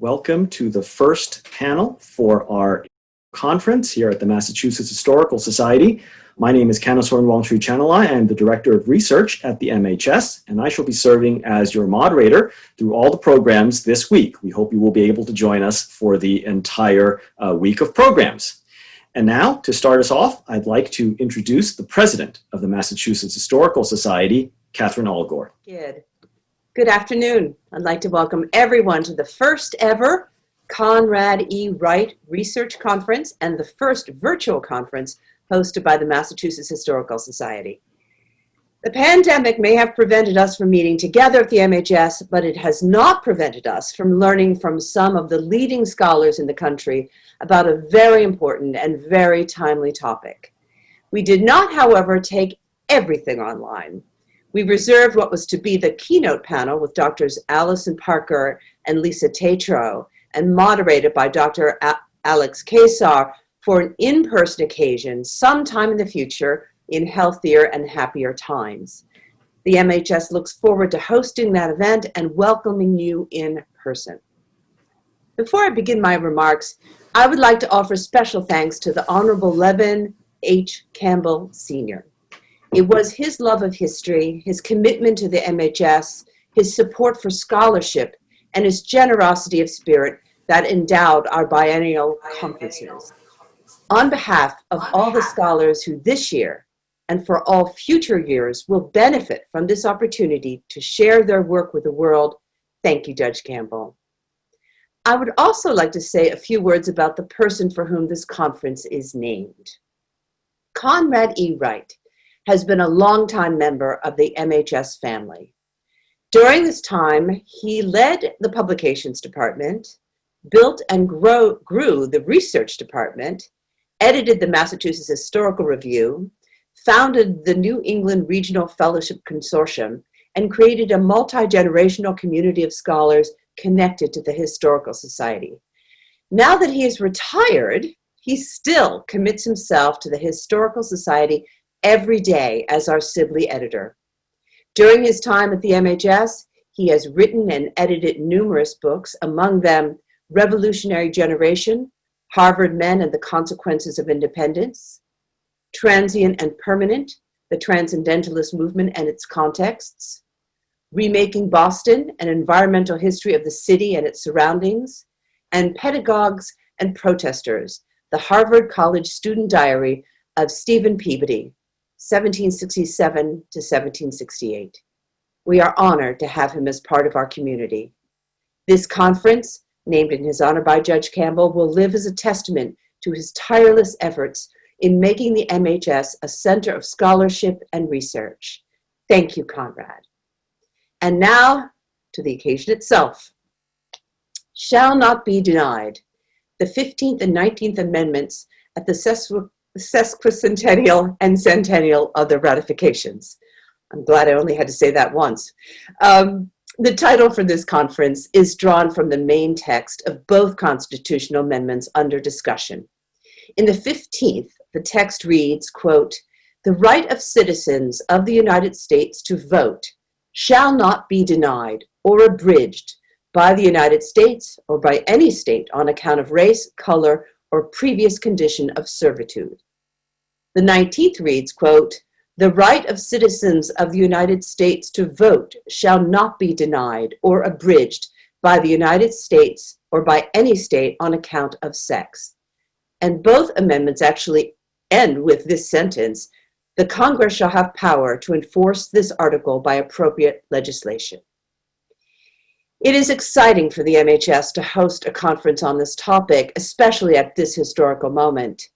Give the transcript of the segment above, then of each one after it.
Welcome to the first panel for our conference here at the Massachusetts Historical Society. My name is Kanasorn Wangchu Chanalai. I am the Director of Research at the MHS, and I shall be serving as your moderator through all the programs this week. We hope you will be able to join us for the entire week of programs. And now, to start us off, I'd like to introduce the President of the Massachusetts Historical Society, Catherine Allgor. Good afternoon. I'd like to welcome everyone to the first ever Conrad E. Wright Research Conference and the first virtual conference hosted by the Massachusetts Historical Society. The pandemic may have prevented us from meeting together at the MHS, but it has not prevented us from learning from some of the leading scholars in the country about a very important and very timely topic. We did not, however, take everything online. We reserved what was to be the keynote panel with Drs. Allison Parker and Lisa Tatro, and moderated by Dr. Alex Kesar for an in-person occasion sometime in the future in healthier and happier times. The MHS looks forward to hosting that event and welcoming you in person. Before I begin my remarks, I would like to offer special thanks to the Honorable Levin H. Campbell, Sr. It was his love of history, his commitment to the MHS, his support for scholarship, and his generosity of spirit that endowed our biennial conferences. On behalf of all the scholars who this year and for all future years will benefit from this opportunity to share their work with the world, thank you, Judge Campbell. I would also like to say a few words about the person for whom this conference is named. Conrad E. Wright has been a longtime member of the MHS family. During this time, he led the publications department, built and grew the research department, edited the Massachusetts Historical Review, founded the New England Regional Fellowship Consortium, and created a multi-generational community of scholars connected to the Historical Society. Now that he is retired, he still commits himself to the Historical Society every day as our Sibley editor. During his time at the MHS, he has written and edited numerous books, among them Revolutionary Generation, Harvard Men and the Consequences of Independence, Transient and Permanent, the Transcendentalist Movement and its Contexts, Remaking Boston, an Environmental History of the City and its Surroundings, and Pedagogues and Protesters, the Harvard College Student Diary of Stephen Peabody, 1767 to 1768. We are honored to have him as part of our community. This conference, named in his honor by Judge Campbell, will live as a testament to his tireless efforts in making the MHS a center of scholarship and research. Thank you, Conrad. And now to the occasion itself. Shall not be denied. The 15th and 19th Amendments at the Sesquicentennial and Centennial of the Ratifications. I'm glad I only had to say that once. The title for this conference is drawn from the main text of both constitutional amendments under discussion. In the 15th, the text reads, quote, "The right of citizens of the United States to vote shall not be denied or abridged by the United States or by any state on account of race, color, or previous condition of servitude." The 19th reads, quote, "The right of citizens of the United States to vote shall not be denied or abridged by the United States or by any state on account of sex." And both amendments actually end with this sentence: "The Congress shall have power to enforce this article by appropriate legislation." It is exciting for the MHS to host a conference on this topic, especially at this historical moment.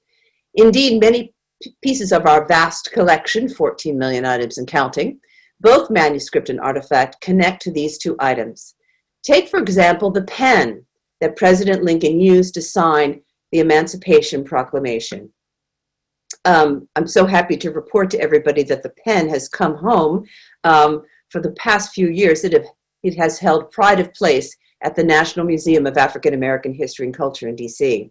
Indeed, many pieces of our vast collection, 14 million items and counting, both manuscript and artifact, connect to these two items. Take, for example, the pen that President Lincoln used to sign the Emancipation Proclamation. I'm so happy to report to everybody that the pen has come home. For the past few years, it has held pride of place at the National Museum of African American History and Culture in DC.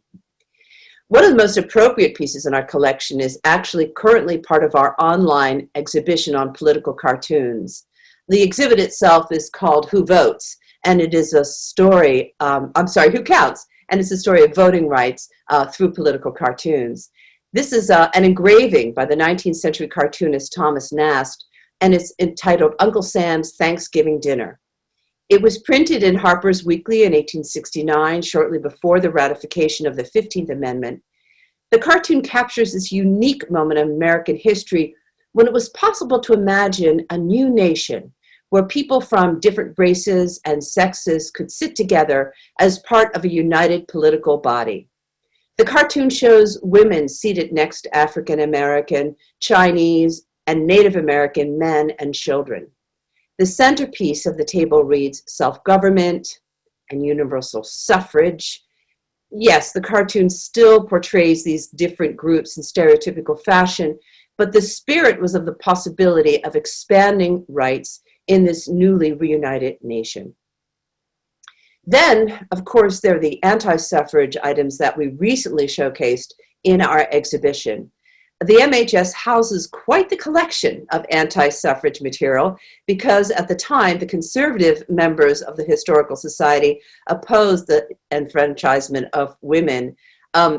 One of the most appropriate pieces in our collection is actually currently part of our online exhibition on political cartoons. The exhibit itself is called Who Votes? And it is a story, Who Counts? And it's a story of voting rights through political cartoons. This is an engraving by the 19th century cartoonist Thomas Nast, and it's entitled Uncle Sam's Thanksgiving Dinner. It was printed in Harper's Weekly in 1869, shortly before the ratification of the 15th Amendment. The cartoon captures this unique moment in American history when it was possible to imagine a new nation where people from different races and sexes could sit together as part of a united political body. The cartoon shows women seated next to African American, Chinese, and Native American men and children. The centerpiece of the table reads self-government and universal suffrage. Yes, the cartoon still portrays these different groups in stereotypical fashion, but the spirit was of the possibility of expanding rights in this newly reunited nation. Then, of course, there are the anti-suffrage items that we recently showcased in our exhibition. The MHS houses quite the collection of anti-suffrage material because at the time, the conservative members of the Historical Society opposed the enfranchisement of women.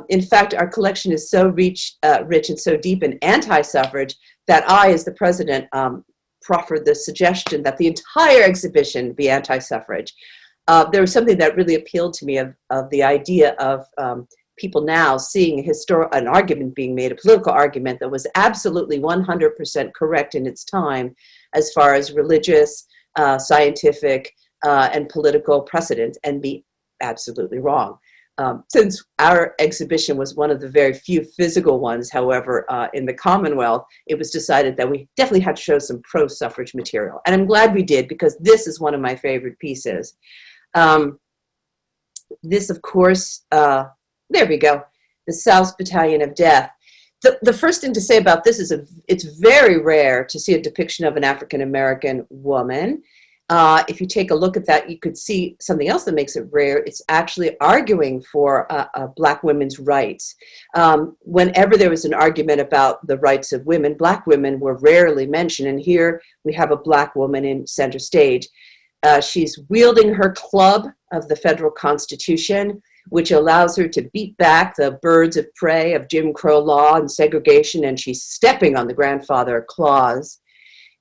In fact, our collection is so rich and so deep in anti-suffrage that I, as the president, proffered the suggestion that the entire exhibition be anti-suffrage. There was something that really appealed to me of the idea of people now seeing an argument being made, a political argument that was absolutely 100% correct in its time as far as religious, scientific, and political precedent, and be absolutely wrong. Since our exhibition was one of the very few physical ones, however, in the Commonwealth, it was decided that we definitely had to show some pro-suffrage material. And I'm glad we did, because this is one of my favorite pieces. This, of course, there we go, the South Battalion of Death. The first thing to say about this is it's very rare to see a depiction of an African-American woman. If you take a look at that, you could see something else that makes it rare. It's actually arguing for Black women's rights. Whenever there was an argument about the rights of women, Black women were rarely mentioned. And here we have a Black woman in center stage. She's wielding her club of the federal Constitution, which allows her to beat back the birds of prey of Jim Crow law and segregation, and she's stepping on the grandfather clause.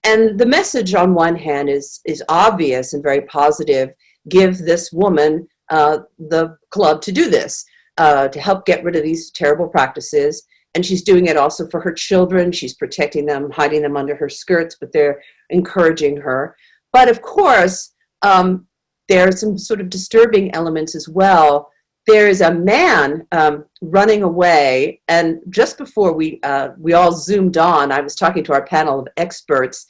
And the message on one hand is obvious and very positive. Give this woman the club to do this, to help get rid of these terrible practices. And she's doing it also for her children. She's protecting them, hiding them under her skirts, but they're encouraging her. But of course, there are some sort of disturbing elements as well. There is a man running away, and just before we all zoomed on, I was talking to our panel of experts.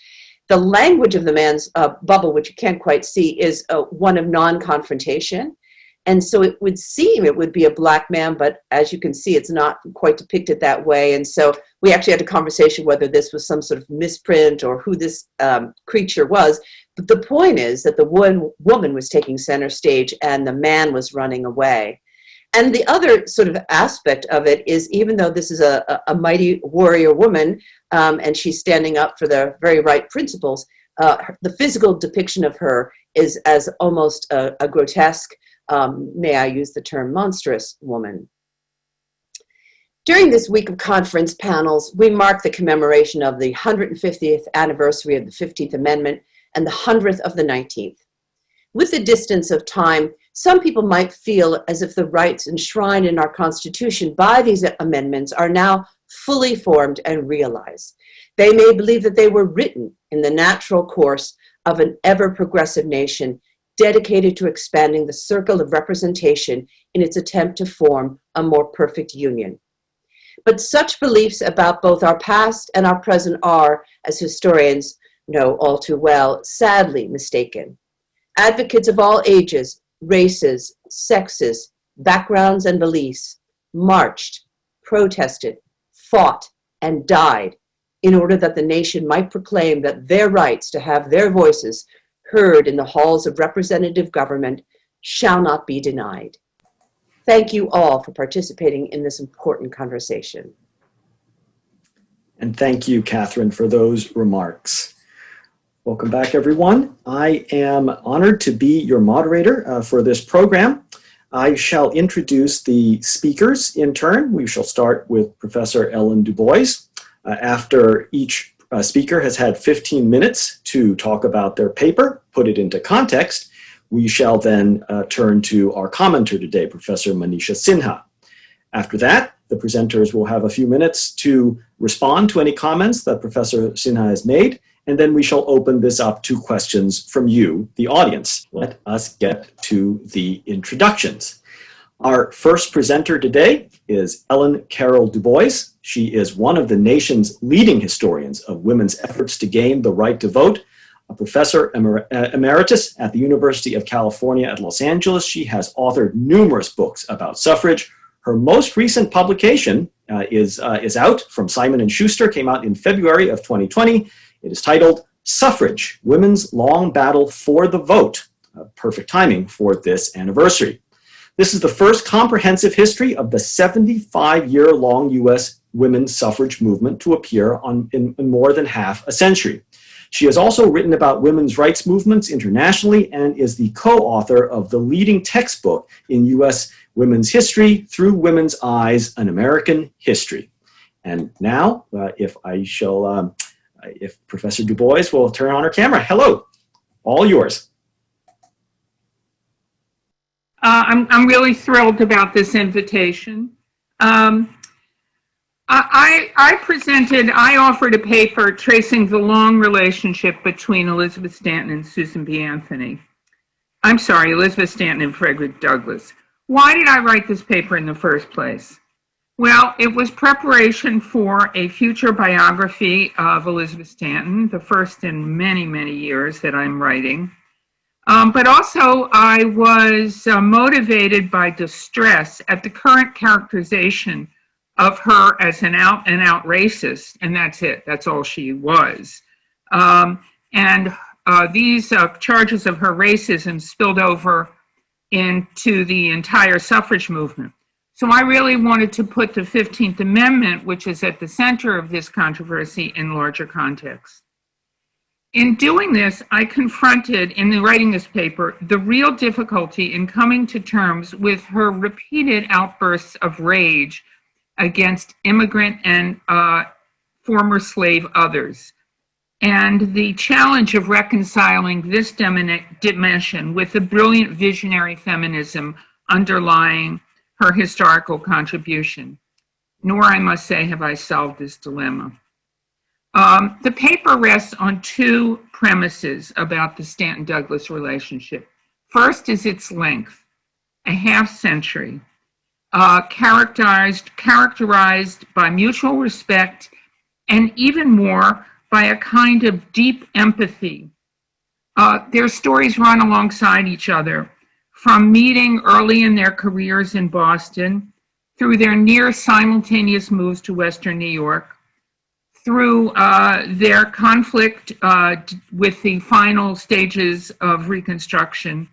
The language of the man's bubble, which you can't quite see, is one of non-confrontation. And so it would seem it would be a Black man, but as you can see, it's not quite depicted that way. And so we actually had a conversation whether this was some sort of misprint or who this creature was. But the point is that the woman was taking center stage and the man was running away. And the other sort of aspect of it is, even though this is a mighty warrior woman and she's standing up for the very right principles, the physical depiction of her is as almost a grotesque, may I use the term, monstrous woman. During this week of conference panels, we mark the commemoration of the 150th anniversary of the 15th Amendment and the 100th of the 19th. With the distance of time, some people might feel as if the rights enshrined in our Constitution by these amendments are now fully formed and realized. They may believe that they were written in the natural course of an ever-progressive nation dedicated to expanding the circle of representation in its attempt to form a more perfect union. But such beliefs about both our past and our present are, as historians know all too well, sadly mistaken. Advocates of all ages, races, sexes, backgrounds, and beliefs marched, protested, fought, and died in order that the nation might proclaim that their rights to have their voices heard in the halls of representative government shall not be denied. Thank you all for participating in this important conversation. And thank you, Catherine, for those remarks. Welcome back, everyone. I am honored to be your moderator for this program. I shall introduce the speakers in turn. We shall start with Professor Ellen DuBois. After each speaker has had 15 minutes to talk about their paper, put it into context, we shall then turn to our commenter today, Professor Manisha Sinha. After that, the presenters will have a few minutes to respond to any comments that Professor Sinha has made, and then we shall open this up to questions from you, the audience. Let us get to the introductions. Our first presenter today is Ellen Carroll DuBois. She is one of the nation's leading historians of women's efforts to gain the right to vote, a professor emeritus at the University of California at Los Angeles. She has authored numerous books about suffrage. Her most recent publication is out from Simon & Schuster, came out in February of 2020. It is titled Suffrage, Women's Long Battle for the Vote. Perfect timing for this anniversary. This is the first comprehensive history of the 75-year-long U.S. women's suffrage movement to appear in more than half a century. She has also written about women's rights movements internationally and is the co-author of the leading textbook in U.S. women's history, Through Women's Eyes, An American History. And now, if Professor DuBois will turn on her camera. Hello, all yours. I'm really thrilled about this invitation. I offered a paper tracing the long relationship between Elizabeth Stanton and Susan B. Anthony. I'm sorry, Elizabeth Stanton and Frederick Douglass. Why did I write this paper in the first place? Well, it was preparation for a future biography of Elizabeth Stanton, the first in many, many years that I'm writing. But also I was motivated by distress at the current characterization of her as an out-and-out racist, and that's it. That's all she was. These charges of her racism spilled over into the entire suffrage movement. So I really wanted to put the 15th Amendment, which is at the center of this controversy, in larger context. In doing this, I confronted, in writing this paper, the real difficulty in coming to terms with her repeated outbursts of rage against immigrant and former slave others, and the challenge of reconciling this dimension with the brilliant visionary feminism underlying her historical contribution. Nor, I must say, have I solved this dilemma. The paper rests on two premises about the Stanton-Douglas relationship. First is its length, a half century, characterized by mutual respect and even more by a kind of deep empathy. Their stories run alongside each other, from meeting early in their careers in Boston, through their near simultaneous moves to Western New York, through their conflict with the final stages of Reconstruction,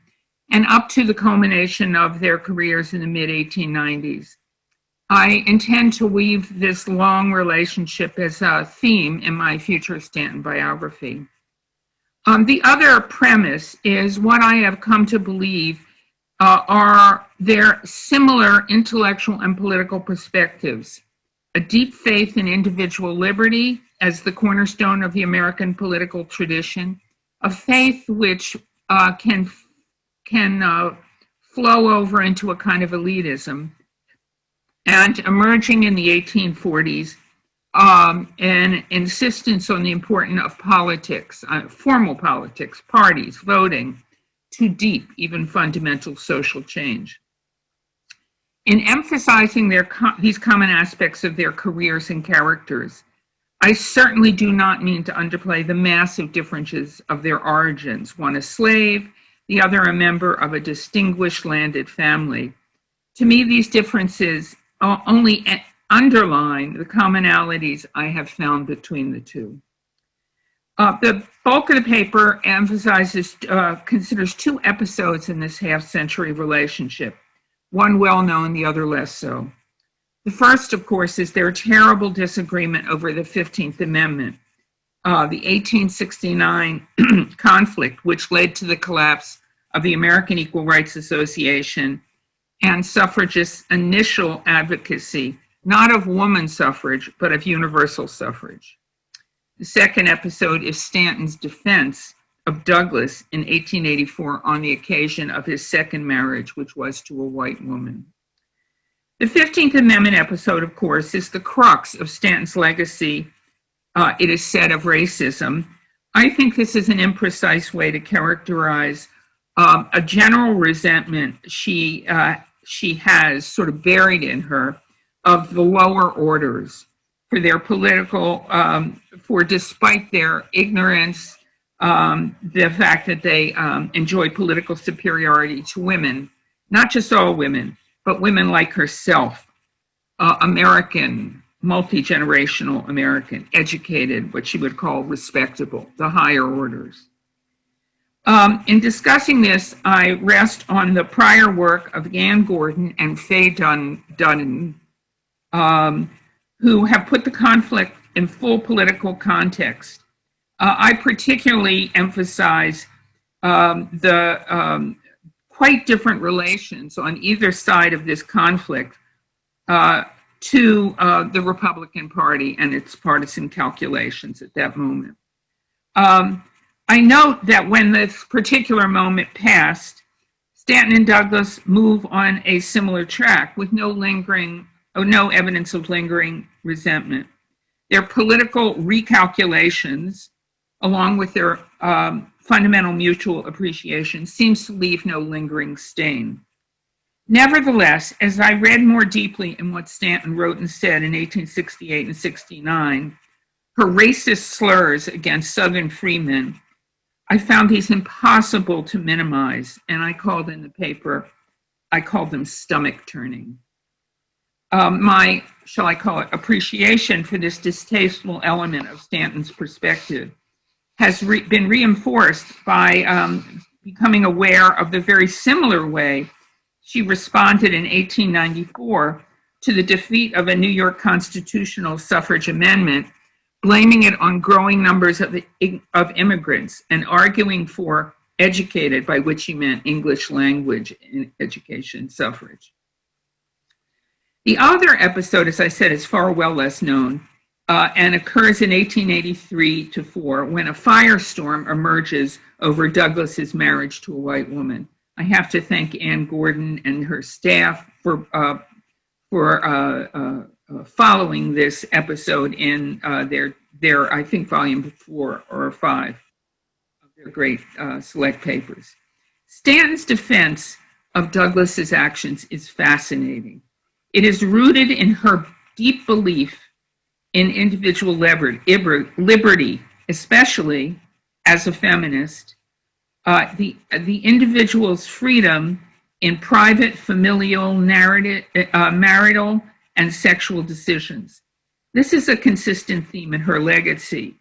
and up to the culmination of their careers in the mid-1890s. I intend to weave this long relationship as a theme in my future Stanton biography. The other premise is what I have come to believe are their similar intellectual and political perspectives, a deep faith in individual liberty as the cornerstone of the American political tradition, a faith which can flow over into a kind of elitism, and emerging in the 1840s, an insistence on the importance of politics, formal politics, parties, voting, to deep, even fundamental social change. In emphasizing these common aspects of their careers and characters, I certainly do not mean to underplay the massive differences of their origins, one a slave, the other a member of a distinguished landed family. To me, these differences only underline the commonalities I have found between the two. The bulk of the paper considers two episodes in this half-century relationship, one well-known, the other less so. The first, of course, is their terrible disagreement over the 15th Amendment. the 1869 conflict, which led to the collapse of the American Equal Rights Association and suffragists' initial advocacy, not of women's suffrage, but of universal suffrage. The second episode is Stanton's defense of Douglas in 1884 on the occasion of his second marriage, which was to a white woman. The 15th Amendment episode, of course, is the crux of Stanton's legacy, it is said, of racism. I think this is an imprecise way to characterize a general resentment she has sort of buried in her of the lower orders for their political, for despite their ignorance, the fact that they enjoy political superiority to women, not just all women, but women like herself, American, multi-generational American, educated, what she would call respectable, the higher orders. In discussing this, I rest on the prior work of Anne Gordon and Faye Dunn, who have put the conflict in full political context. I particularly emphasize the quite different relations on either side of this conflict to the Republican Party and its partisan calculations at that moment. I note that when this particular moment passed, Stanton and Douglas move on a similar track with no evidence of lingering resentment. Their political recalculations, along with their fundamental mutual appreciation, seems to leave no lingering stain. Nevertheless, as I read more deeply in what Stanton wrote and said in 1868 and 69, her racist slurs against Southern freemen, I found these impossible to minimize, and I called in the paper, I called them stomach turning. My, shall I call it, appreciation for this distasteful element of Stanton's perspective has been reinforced by becoming aware of the very similar way she responded in 1894 to the defeat of a New York constitutional suffrage amendment, blaming it on growing numbers of immigrants and arguing for educated, by which she meant English language in education suffrage. The other episode, as I said, is far well less known and occurs in 1883-4 when a firestorm emerges over Douglas's marriage to a white woman. I have to thank Anne Gordon and her staff for following this episode in their I think volume 4 or 5 of their great select papers. Stanton's defense of Douglas's actions is fascinating. It is rooted in her deep belief in individual liberty, especially as a feminist, the individual's freedom in private, familial, marital, and sexual decisions. This is a consistent theme in her legacy,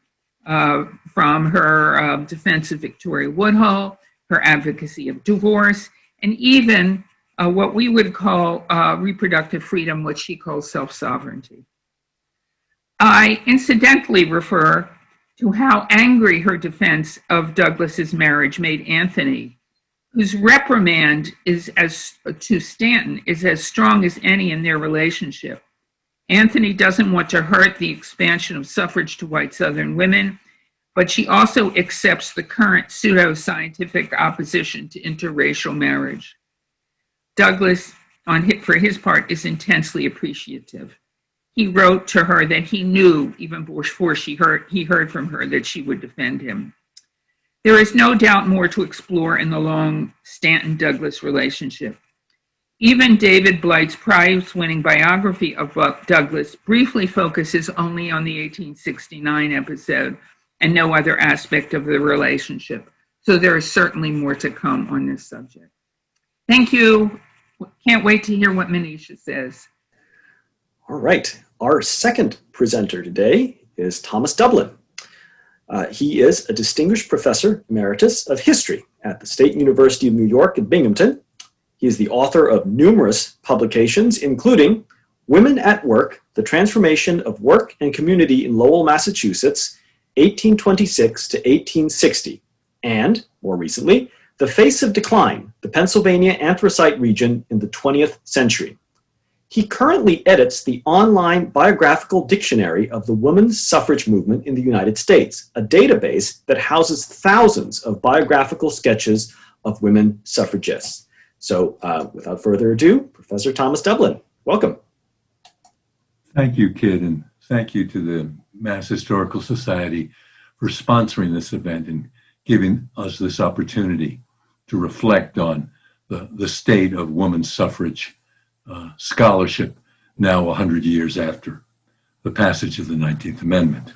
from her defense of Victoria Woodhull, her advocacy of divorce, and even what we would call reproductive freedom, what she calls self-sovereignty. I incidentally refer to how angry her defense of Douglas's marriage made Anthony, whose reprimand to Stanton is as strong as any in their relationship. Anthony doesn't want to hurt the expansion of suffrage to white Southern women, but she also accepts the current pseudo-scientific opposition to interracial marriage. Douglas, for his part, is intensely appreciative. He wrote to her that he knew, even before he heard from her, that she would defend him. There is no doubt more to explore in the long Stanton-Douglas relationship. Even David Blight's prize-winning biography of Douglas briefly focuses only on the 1869 episode and no other aspect of the relationship. So there is certainly more to come on this subject. Thank you. Can't wait to hear what Manisha says. All right. Our second presenter today is Thomas Dublin. He is a distinguished professor emeritus of history at the State University of New York at Binghamton. He is the author of numerous publications, including Women at Work, The Transformation of Work and Community in Lowell, Massachusetts, 1826 to 1860, and, more recently, The Face of Decline, the Pennsylvania Anthracite Region in the 20th Century. He currently edits the online biographical dictionary of the women's suffrage movement in the United States, a database that houses thousands of biographical sketches of women suffragists. So without further ado, Professor Thomas Dublin, welcome. Thank you, Kid, and thank you to the Mass Historical Society for sponsoring this event and giving us this opportunity to reflect on the state of women's suffrage scholarship now 100 years after the passage of the 19th Amendment.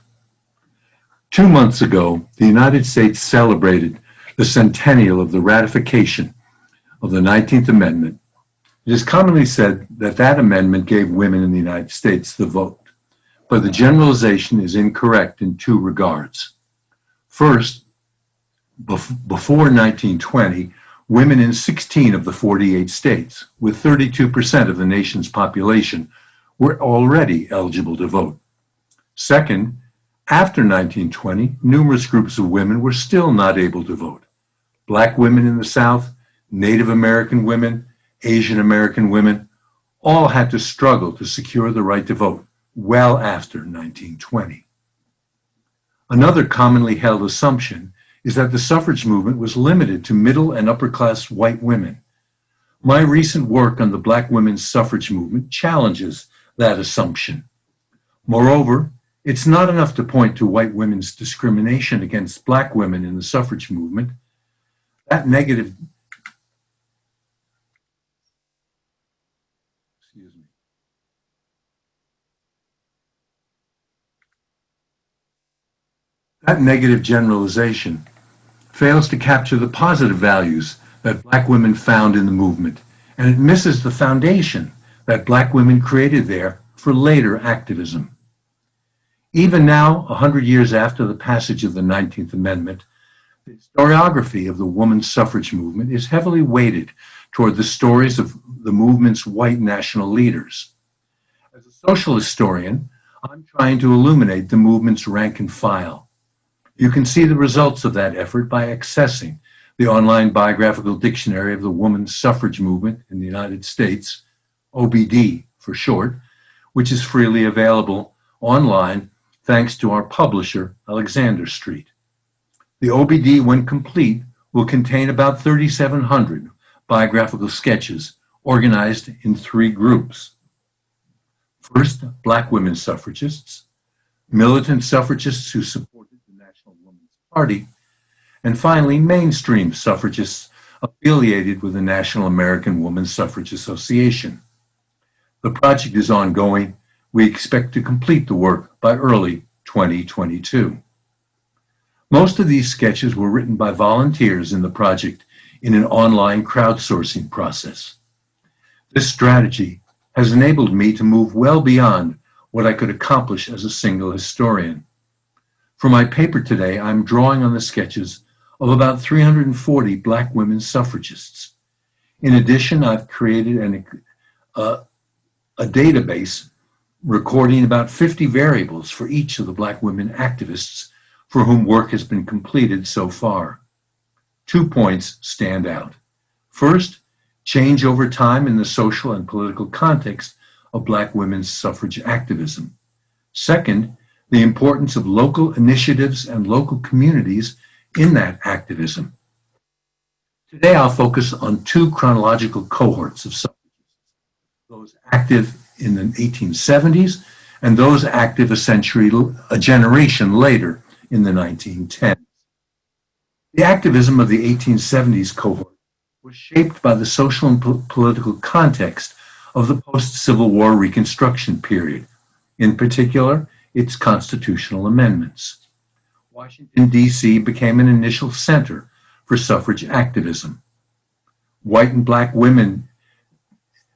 2 months ago, the United States celebrated the centennial of the ratification of the 19th Amendment. It is commonly said that that amendment gave women in the United States the vote, but the generalization is incorrect in 2 regards. First, before 1920, women in 16 of the 48 states, with 32% of the nation's population, were already eligible to vote. Second, after 1920, numerous groups of women were still not able to vote. Black women in the South, Native American women, Asian American women, all had to struggle to secure the right to vote well after 1920. Another commonly held assumption is that the suffrage movement was limited to middle and upper class white women. My recent work on the Black Women Suffrage Movement challenges that assumption. Moreover, it's not enough to point to white women's discrimination against Black women in the suffrage movement. That negative generalization fails to capture the positive values that Black women found in the movement, and it misses the foundation that Black women created there for later activism. Even now, 100 years after the passage of the 19th Amendment, the historiography of the women's suffrage movement is heavily weighted toward the stories of the movement's white national leaders. As a social historian, I'm trying to illuminate the movement's rank and file. You can see the results of that effort by accessing the online biographical dictionary of the women's suffrage movement in the United States, OBD for short, which is freely available online thanks to our publisher, Alexander Street. The OBD, when complete, will contain about 3,700 biographical sketches organized in 3 groups. First, Black women suffragists, militant suffragists who supported the National Women's Party, and finally, mainstream suffragists affiliated with the National American Woman Suffrage Association. The project is ongoing. We expect to complete the work by early 2022. Most of these sketches were written by volunteers in the project in an online crowdsourcing process. This strategy has enabled me to move well beyond what I could accomplish as a single historian. For my paper today, I'm drawing on the sketches of about 340 Black women suffragists. In addition, I've created a database recording about 50 variables for each of the Black women activists for whom work has been completed so far. 2 points stand out. First, change over time in the social and political context of Black women's suffrage activism. Second, the importance of local initiatives and local communities in that activism. Today, I'll focus on 2 chronological cohorts of suffragists, those active in the 1870s and those active a generation later in the 1910s. The activism of the 1870s cohort was shaped by the social and political context of the post-Civil War Reconstruction period, in particular, its constitutional amendments. Washington, D.C. became an initial center for suffrage activism. White and Black women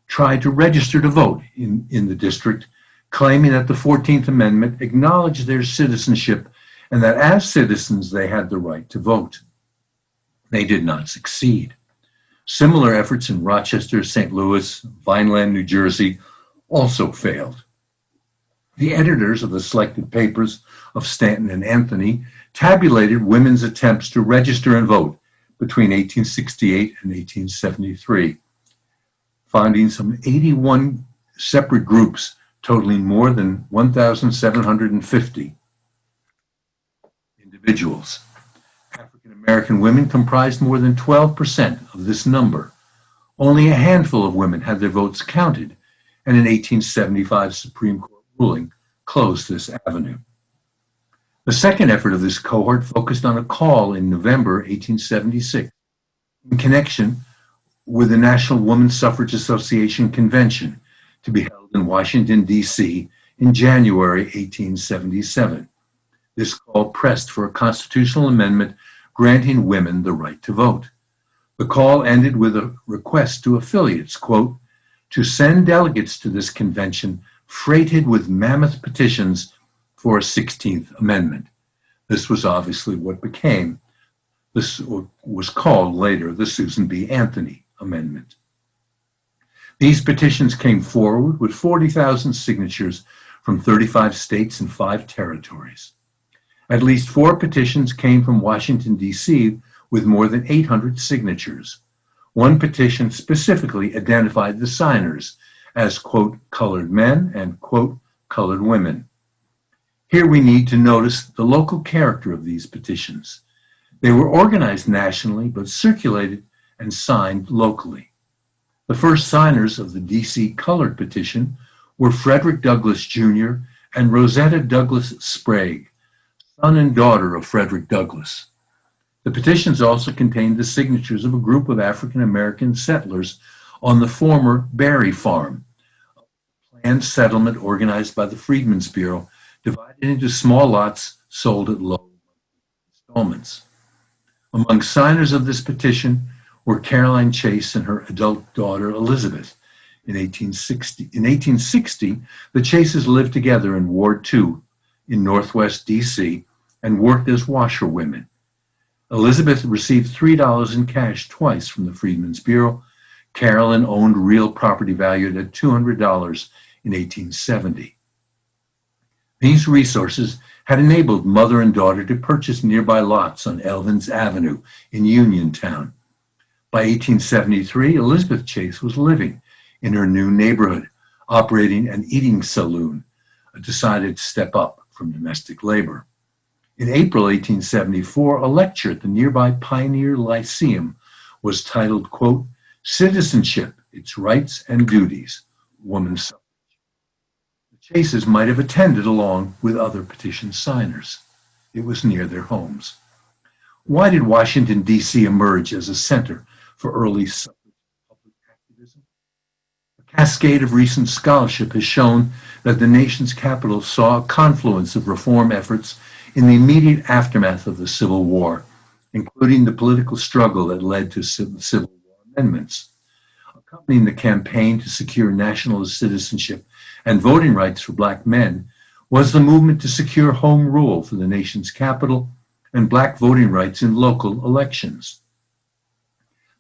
tried to register to vote in the district, claiming that the 14th Amendment acknowledged their citizenship and that as citizens they had the right to vote. They did not succeed. Similar efforts in Rochester, St. Louis, Vineland, New Jersey also failed. The editors of the selected papers of Stanton and Anthony tabulated women's attempts to register and vote between 1868 and 1873, finding some 81 separate groups totaling more than 1,750 individuals. African American women comprised more than 12% of this number. Only a handful of women had their votes counted, and an 1875 Supreme Court ruling closed this avenue. The second effort of this cohort focused on a call in November 1876 in connection with the National Woman Suffrage Association Convention to be held in Washington, D.C. in January 1877. This call pressed for a constitutional amendment granting women the right to vote. The call ended with a request to affiliates, quote, to send delegates to this convention freighted with mammoth petitions for a 16th Amendment. This was obviously what became, this was called later the Susan B. Anthony Amendment. These petitions came forward with 40,000 signatures from 35 states and 5 territories. At least 4 petitions came from Washington, D.C., with more than 800 signatures. One petition specifically identified the signers as, quote, colored men and, quote, colored women. Here we need to notice the local character of these petitions. They were organized nationally, but circulated and signed locally. The first signers of the D.C. colored petition were Frederick Douglass Jr. and Rosetta Douglass Sprague, son and daughter of Frederick Douglass. The petitions also contained the signatures of a group of African American settlers on the former Berry Farm, a planned settlement organized by the Freedmen's Bureau, divided into small lots sold at low installments. Among signers of this petition were Caroline Chase and her adult daughter Elizabeth. In 1860, the Chases lived together in Ward 2 in Northwest D.C. and worked as washerwomen. Elizabeth received $3 in cash twice from the Freedmen's Bureau. Carolyn owned real property valued at $200 in 1870. These resources had enabled mother and daughter to purchase nearby lots on Elvins Avenue in Uniontown. By 1873, Elizabeth Chase was living in her new neighborhood, operating an eating saloon, a decided step up from domestic labor. In April 1874, a lecture at the nearby Pioneer Lyceum was titled, quote, Citizenship, Its Rights and Duties, Women's Suffrage. The Chases might have attended along with other petition signers. It was near their homes. Why did Washington, D.C. emerge as a center for early suffrage public activism? A cascade of recent scholarship has shown that the nation's capital saw a confluence of reform efforts in the immediate aftermath of the Civil War, including the political struggle that led to Civil War amendments. Accompanying the campaign to secure national citizenship and voting rights for Black men was the movement to secure home rule for the nation's capital and Black voting rights in local elections.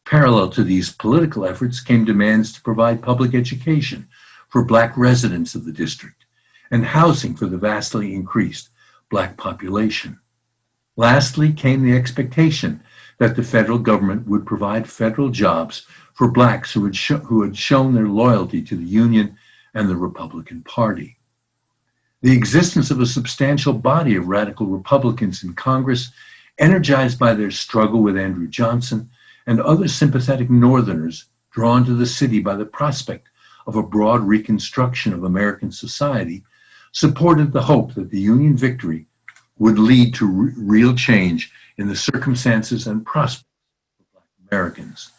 Parallel to these political efforts came demands to provide public education for Black residents of the district and housing for the vastly increased Black population. Lastly came the expectation that the federal government would provide federal jobs for Blacks who had shown their loyalty to the Union and the Republican Party. The existence of a substantial body of radical Republicans in Congress, energized by their struggle with Andrew Johnson and other sympathetic Northerners drawn to the city by the prospect of a broad reconstruction of American society, supported the hope that the Union victory would lead to real change in the circumstances and prospects of Black Americans.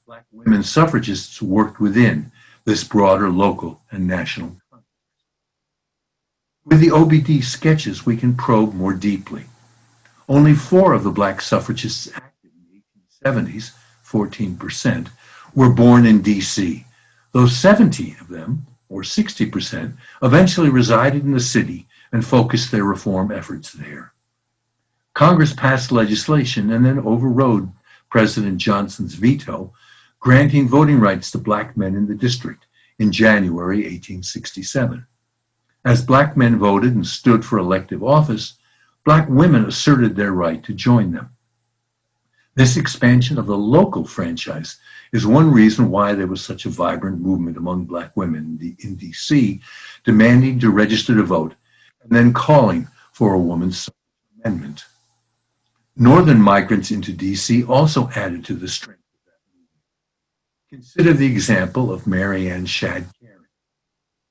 Black women suffragists worked within this broader local and national context. With the OBD sketches, we can probe more deeply. Only 4 of the Black suffragists active in the 1870s, 14%, were born in D.C., though 17 of them, or 60%, eventually resided in the city and focused their reform efforts there. Congress passed legislation and then overrode President Johnson's veto, granting voting rights to Black men in the district in January 1867. As Black men voted and stood for elective office, Black women asserted their right to join them. This expansion of the local franchise is one reason why there was such a vibrant movement among Black women in D.C. demanding to register to vote and then calling for a woman's suffrage amendment. Northern migrants into D.C. also added to the strength of that movement. Consider the example of Mary Ann Shadd Cary.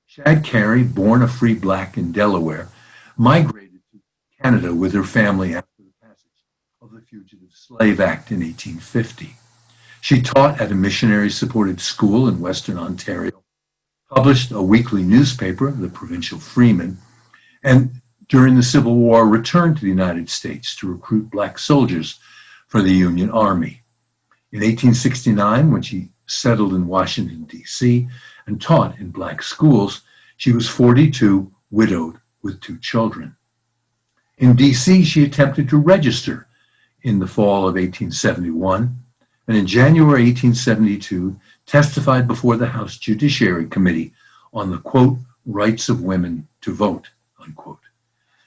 Shadd Cary, born a free Black in Delaware, migrated to Canada with her family after the passage of the Fugitive Slave Act in 1850. She taught at a missionary-supported school in Western Ontario, published a weekly newspaper, the Provincial Freeman, and during the Civil War returned to the United States to recruit Black soldiers for the Union Army. In 1869, when she settled in Washington, D.C., and taught in Black schools, she was 42, widowed with 2 children. In D.C., she attempted to register in the fall of 1871, and in January 1872 testified before the House Judiciary Committee on the, quote, rights of women to vote, unquote.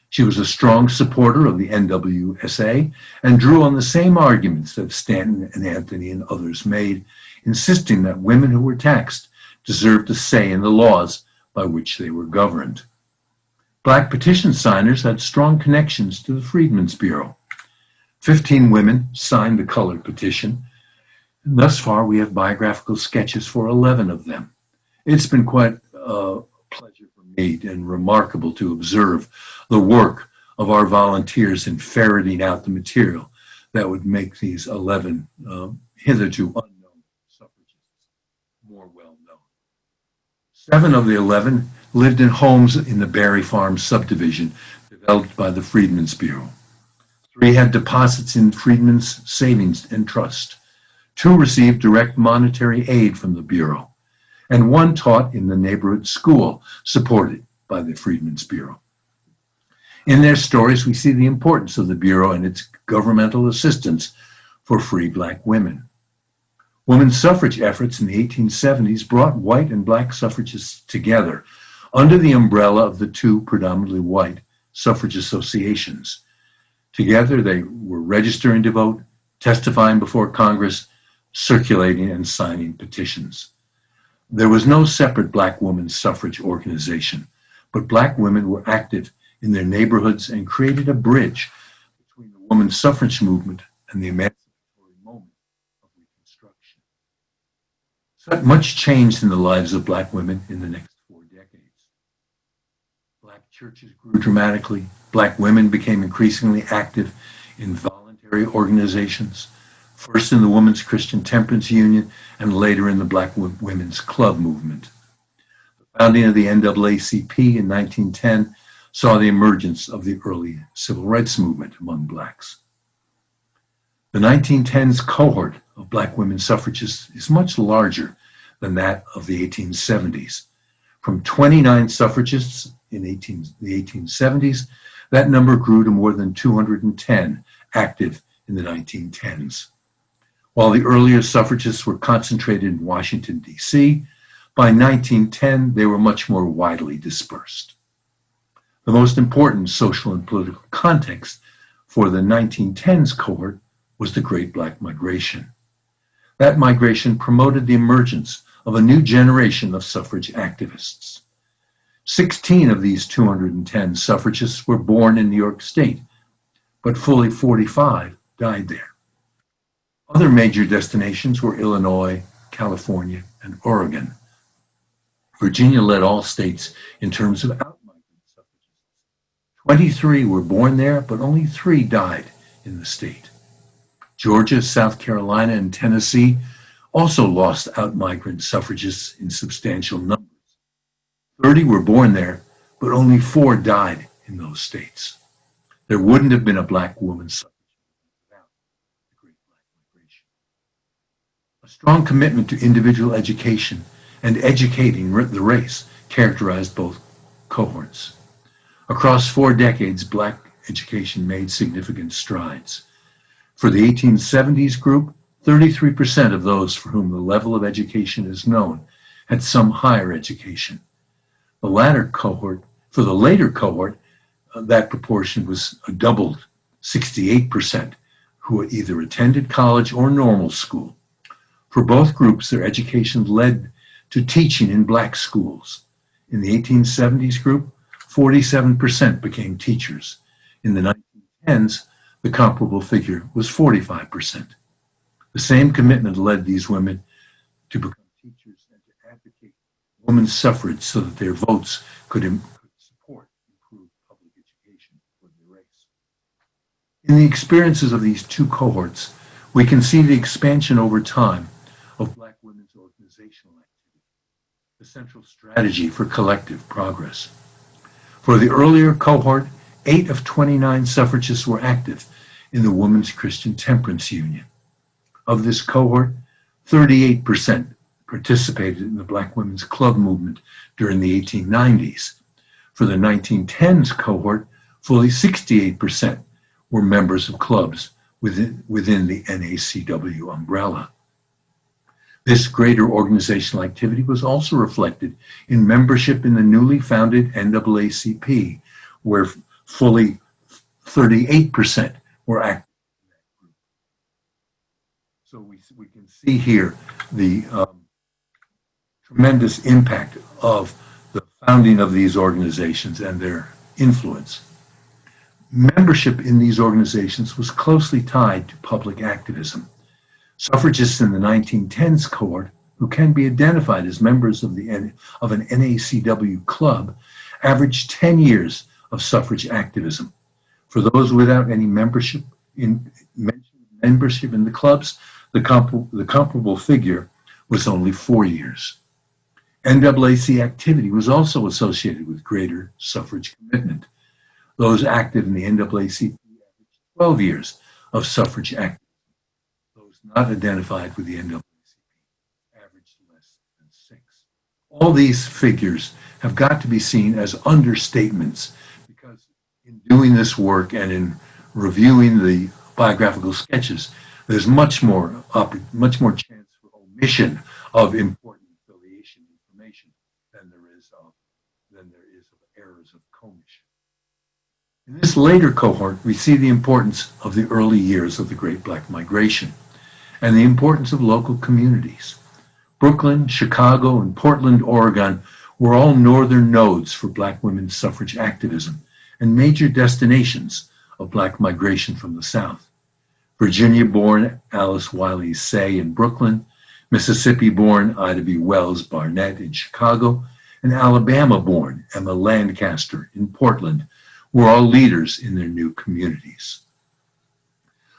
She was a strong supporter of the NWSA and drew on the same arguments that Stanton and Anthony and others made, insisting that women who were taxed deserved a say in the laws by which they were governed. Black petition signers had strong connections to the Freedmen's Bureau. 15 women signed the colored petition. And thus far, we have biographical sketches for 11 of them. It's been quite a pleasure for me and remarkable to observe the work of our volunteers in ferreting out the material that would make these 11 hitherto unknown suffragists more well known. 7 of the 11 lived in homes in the Berry Farm subdivision developed by the Freedmen's Bureau. 3 had deposits in Freedmen's Savings and Trust. 2 received direct monetary aid from the Bureau, and 1 taught in the neighborhood school supported by the Freedmen's Bureau. In their stories, we see the importance of the Bureau and its governmental assistance for free Black women. Women's suffrage efforts in the 1870s brought white and Black suffragists together under the umbrella of the 2 predominantly white suffrage associations. Together, they were registering to vote, testifying before Congress, circulating and signing petitions. There was no separate Black women's suffrage organization, but Black women were active in their neighborhoods and created a bridge between the women's suffrage movement and the emancipatory moment of Reconstruction. So much changed in the lives of Black women in the next 4 decades. Black churches grew dramatically. Black women became increasingly active in voluntary organizations, first in the Women's Christian Temperance Union and later in the Black Women's Club movement. The founding of the NAACP in 1910 saw the emergence of the early civil rights movement among Blacks. The 1910s cohort of Black women suffragists is much larger than that of the 1870s. From 29 suffragists in the 1870s, that number grew to more than 210 active in the 1910s. While the earlier suffragists were concentrated in Washington, D.C., by 1910 they were much more widely dispersed. The most important social and political context for the 1910s cohort was the Great Black Migration. That migration promoted the emergence of a new generation of suffrage activists. 16 of these 210 suffragists were born in New York State, but fully 45 died there. Other major destinations were Illinois, California, and Oregon. Virginia led all states in terms of out-migrant suffragists. 23 were born there, but only 3 died in the state. Georgia, South Carolina, and Tennessee also lost out-migrant suffragists in substantial numbers. 30 were born there, but only 4 died in those states. There wouldn't have been a Black women's suffrage without the Great Black Migration. A strong commitment to individual education and educating the race characterized both cohorts. Across 4 decades, Black education made significant strides. For the 1870s group, 33% of those for whom the level of education is known had some higher education. The latter cohort For the later cohort, that proportion was doubled, 68%, who either attended college or normal school. For both groups, their education led to teaching in black schools. In the 1870s group, 47% became teachers. In the 1910s, the comparable figure was 45%. The same commitment led these women to become teachers and to advocate women's suffrage so that their votes could support improved public education for their race. In the experiences of these two cohorts, we can see the expansion over time of Black women's organizational activity, the central strategy for collective progress. For the earlier cohort, 8 of 29 suffragists were active in the Women's Christian Temperance Union. Of this cohort, 38% participated in the Black Women's Club movement during the 1890s. For the 1910s cohort, fully 68% were members of clubs within the NACW umbrella. This greater organizational activity was also reflected in membership in the newly founded NAACP, where fully 38% were active. So we can see here the tremendous impact of the founding of these organizations and their influence. Membership in these organizations was closely tied to public activism. Suffragists in the 1910s cohort, who can be identified as members of an NACW club, averaged 10 years of suffrage activism. For those without any membership in the clubs, the comparable figure was only 4 years. NAAC activity was also associated with greater suffrage commitment. Those active in the NAACP averaged 12 years of suffrage activism. Those not identified with the NAACP averaged less than 6. All these figures have got to be seen as understatements, because in doing this work and in reviewing the biographical sketches, there's much more chance for omission of important affiliation information than there is of errors of commission. In this later cohort, we see the importance of the early years of the Great Black Migration and the importance of local communities. Brooklyn, Chicago, and Portland, Oregon were all northern nodes for Black women's suffrage activism and major destinations of Black migration from the South. Virginia-born Alice Wiley Say in Brooklyn, Mississippi-born Ida B. Wells Barnett in Chicago, and Alabama-born Emma Lancaster in Portland were all leaders in their new communities.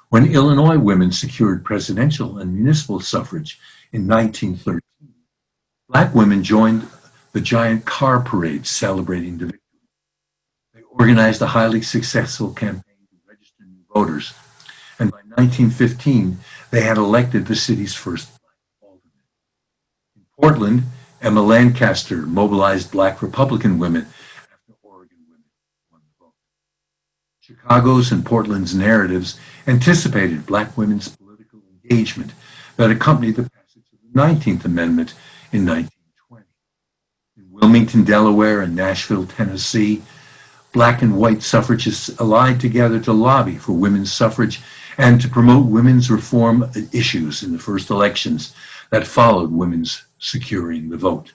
When Illinois women secured presidential and municipal suffrage in 1913, Black women joined the giant car parade celebrating the victory. They organized a highly successful campaign to register new voters, and by 1915, they had elected the city's first Black alderman. In Portland, Emma Lancaster mobilized Black Republican women after Oregon women won the vote. Chicago's and Portland's narratives anticipated Black women's political engagement that accompanied the passage of the 19th Amendment in 1920. In Wilmington, Delaware, and Nashville, Tennessee, Black and white suffragists allied together to lobby for women's suffrage and to promote women's reform issues in the first elections that followed women's securing the vote.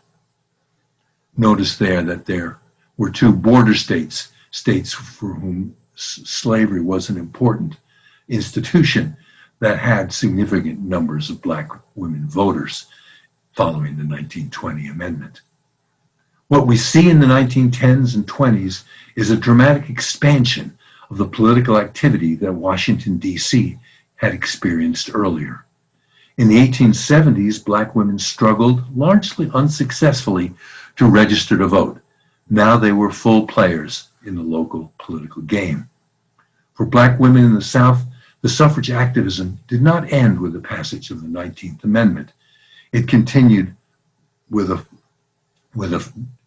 Notice there that there were 2 border states for whom slavery was an important institution, that had significant numbers of Black women voters following the 1920 amendment. What we see in the 1910s and 20s is a dramatic expansion of the political activity that Washington, D.C. had experienced earlier. In the 1870s, Black women struggled, largely unsuccessfully, to register to vote. Now they were full players in the local political game. For Black women in the South, the suffrage activism did not end with the passage of the 19th Amendment. It continued with a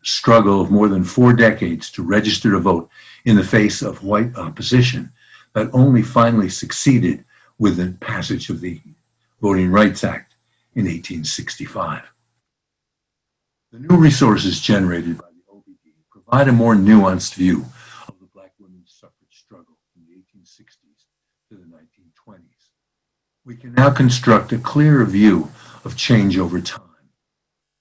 struggle of more than 4 decades to register to vote in the face of white opposition that only finally succeeded with the passage of the Voting Rights Act in 1865. The new resources generated by the OBD provide provide a more nuanced view of the Black women's suffrage struggle from the 1860s to the 1920s. We can now construct a clearer view of change over time.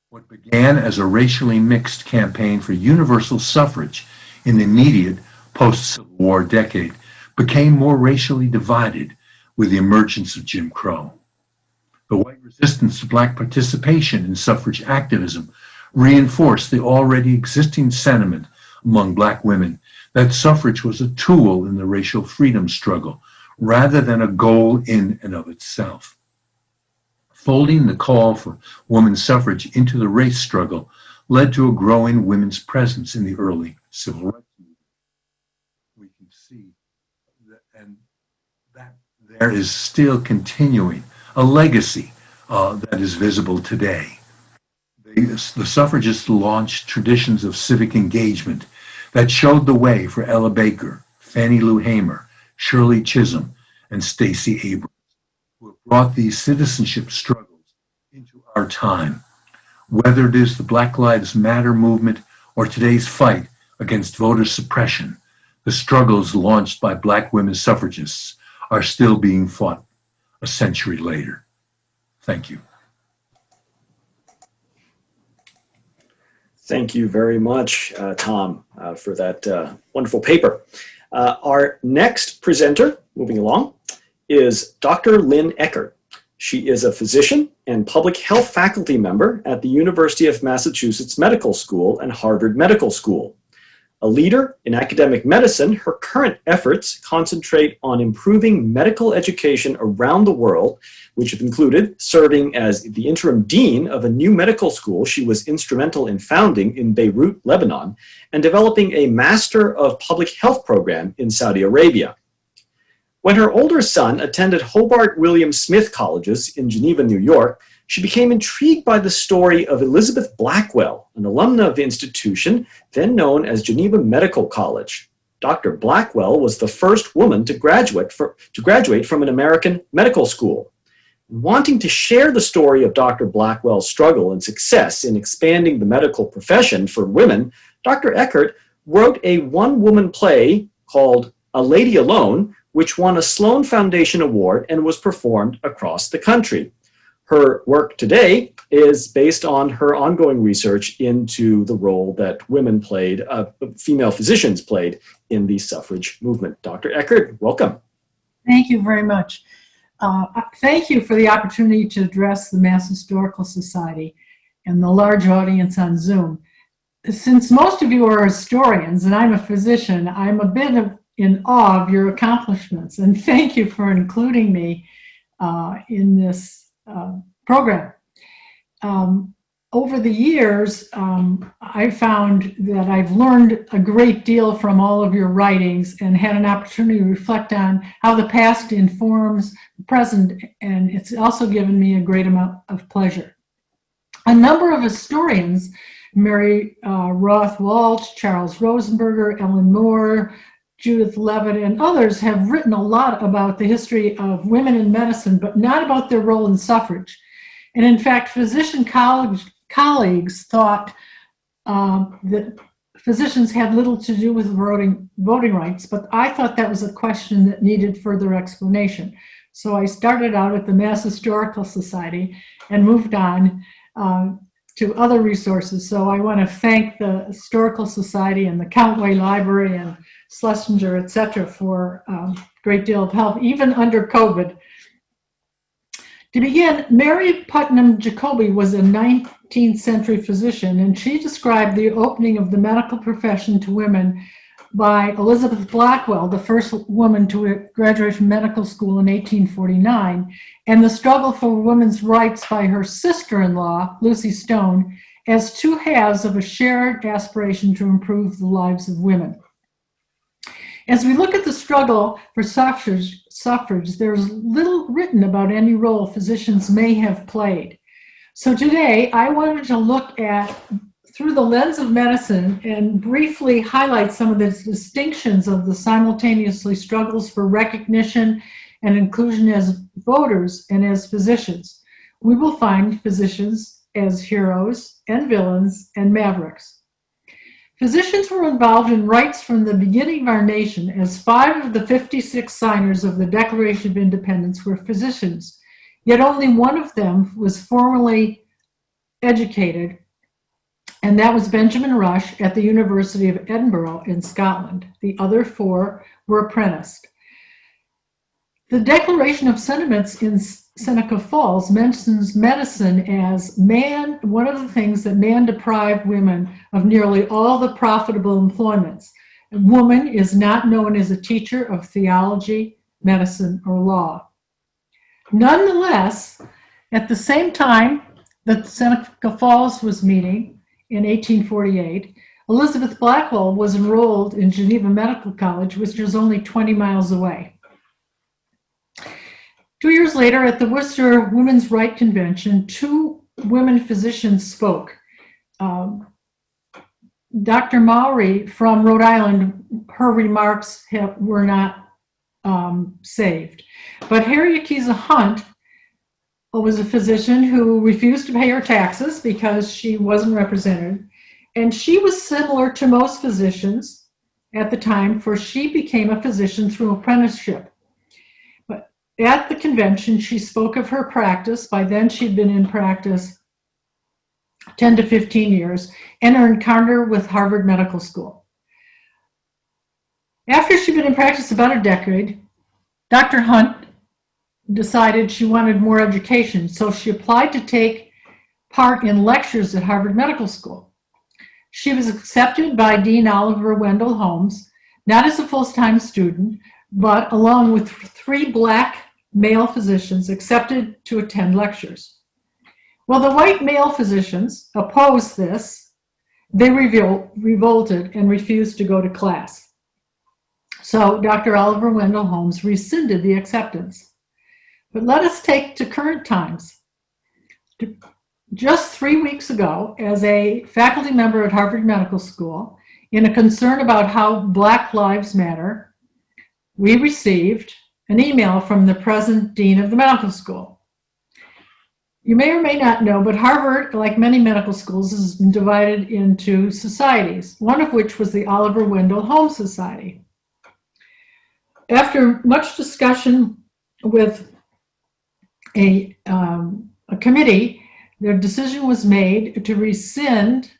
What began as a racially mixed campaign for universal suffrage in the immediate post-Civil War decade became more racially divided with the emergence of Jim Crow. The white resistance to Black participation in suffrage activism reinforced the already existing sentiment among Black women that suffrage was a tool in the racial freedom struggle rather than a goal in and of itself. Folding the call for women's suffrage into the race struggle led to a growing women's presence in the early civil rights movement. We can see that there is still continuing a legacy that is visible today. The suffragists launched traditions of civic engagement that showed the way for Ella Baker, Fannie Lou Hamer, Shirley Chisholm, and Stacey Abrams, who have brought these citizenship struggles into our time. Whether it is the Black Lives Matter movement or today's fight against voter suppression, the struggles launched by Black women suffragists are still being fought a century later. Thank you. Thank you very much, Tom, for that wonderful paper. Our next presenter, moving along, is Dr. Lynn Eckhert. She is a physician and public health faculty member at the University of Massachusetts Medical School and Harvard Medical School. A leader in academic medicine, her current efforts concentrate on improving medical education around the world, which have included serving as the interim dean of a new medical school she was instrumental in founding in Beirut, Lebanon, and developing a Master of Public Health program in Saudi Arabia. When her older son attended Hobart William Smith Colleges in Geneva, New York, she became intrigued by the story of Elizabeth Blackwell, an alumna of the institution, then known as Geneva Medical College. Dr. Blackwell was the first woman to graduate from an American medical school. Wanting to share the story of Dr. Blackwell's struggle and success in expanding the medical profession for women, Dr. Eckhert wrote a one-woman play called A Lady Alone, which won a Sloan Foundation Award and was performed across the country. Her work today is based on her ongoing research into the role that women played, female physicians played in the suffrage movement. Dr. Eckhert, welcome. Thank you very much. Thank you for the opportunity to address the Mass Historical Society and the large audience on Zoom. Since most of you are historians and I'm a physician, I'm a bit in awe of your accomplishments, and thank you for including me in this program. Over the years, I found that I've learned a great deal from all of your writings and had an opportunity to reflect on how the past informs the present, and it's also given me a great amount of pleasure. A number of historians, Mary Roth Walsh, Charles Rosenberger, Ellen Moore, Judith Levin, and others have written a lot about the history of women in medicine, but not about their role in suffrage. And in fact, physician colleagues thought that physicians had little to do with voting rights, but I thought that was a question that needed further explanation. So I started out at the Mass Historical Society and moved on to other resources. So I want to thank the Historical Society and the Countway Library and Schlesinger, et cetera, for a great deal of help, even under COVID. To begin, Mary Putnam Jacobi was a 19th century physician, and she described the opening of the medical profession to women by Elizabeth Blackwell, the first woman to graduate from medical school in 1849, and the struggle for women's rights by her sister-in-law, Lucy Stone, as two halves of a shared aspiration to improve the lives of women. As we look at the struggle for suffrage, there's little written about any role physicians may have played. So today, I wanted to look at, through the lens of medicine, and briefly highlight some of the distinctions of the simultaneously struggles for recognition and inclusion as voters and as physicians. We will find physicians as heroes and villains and mavericks. Physicians were involved in rights from the beginning of our nation, as 5 of the 56 signers of the Declaration of Independence were physicians, yet only one of them was formally educated, and that was Benjamin Rush at the University of Edinburgh in Scotland. The other 4 were apprenticed. The Declaration of Sentiments in Seneca Falls mentions medicine as one of the things that man deprived women of nearly all the profitable employments. A woman is not known as a teacher of theology, medicine, or law. Nonetheless, at the same time that Seneca Falls was meeting in 1848, Elizabeth Blackwell was enrolled in Geneva Medical College, which was only 20 miles away. 2 years later, at the Worcester Women's Right Convention, 2 women physicians spoke. Dr. Mowry from Rhode Island, her remarks were not saved. But Harriet Keyser Hunt was a physician who refused to pay her taxes because she wasn't represented. And she was similar to most physicians at the time, for she became a physician through apprenticeship. At the convention, she spoke of her practice. By then, she'd been in practice 10 to 15 years, and her encounter with Harvard Medical School. After she'd been in practice about a decade, Dr. Hunt decided she wanted more education, so she applied to take part in lectures at Harvard Medical School. She was accepted by Dean Oliver Wendell Holmes, not as a full-time student, but along with 3 Black male physicians accepted to attend lectures. Well, the white male physicians opposed this. They revolted and refused to go to class. So Dr. Oliver Wendell Holmes rescinded the acceptance. But let us take to current times. Just 3 weeks ago, as a faculty member at Harvard Medical School, in a concern about how Black Lives Matter, we received an email from the present dean of the medical school. You may or may not know, but Harvard, like many medical schools, has been divided into societies, one of which was the Oliver Wendell Holmes Society. After much discussion with a committee, the decision was made to rescind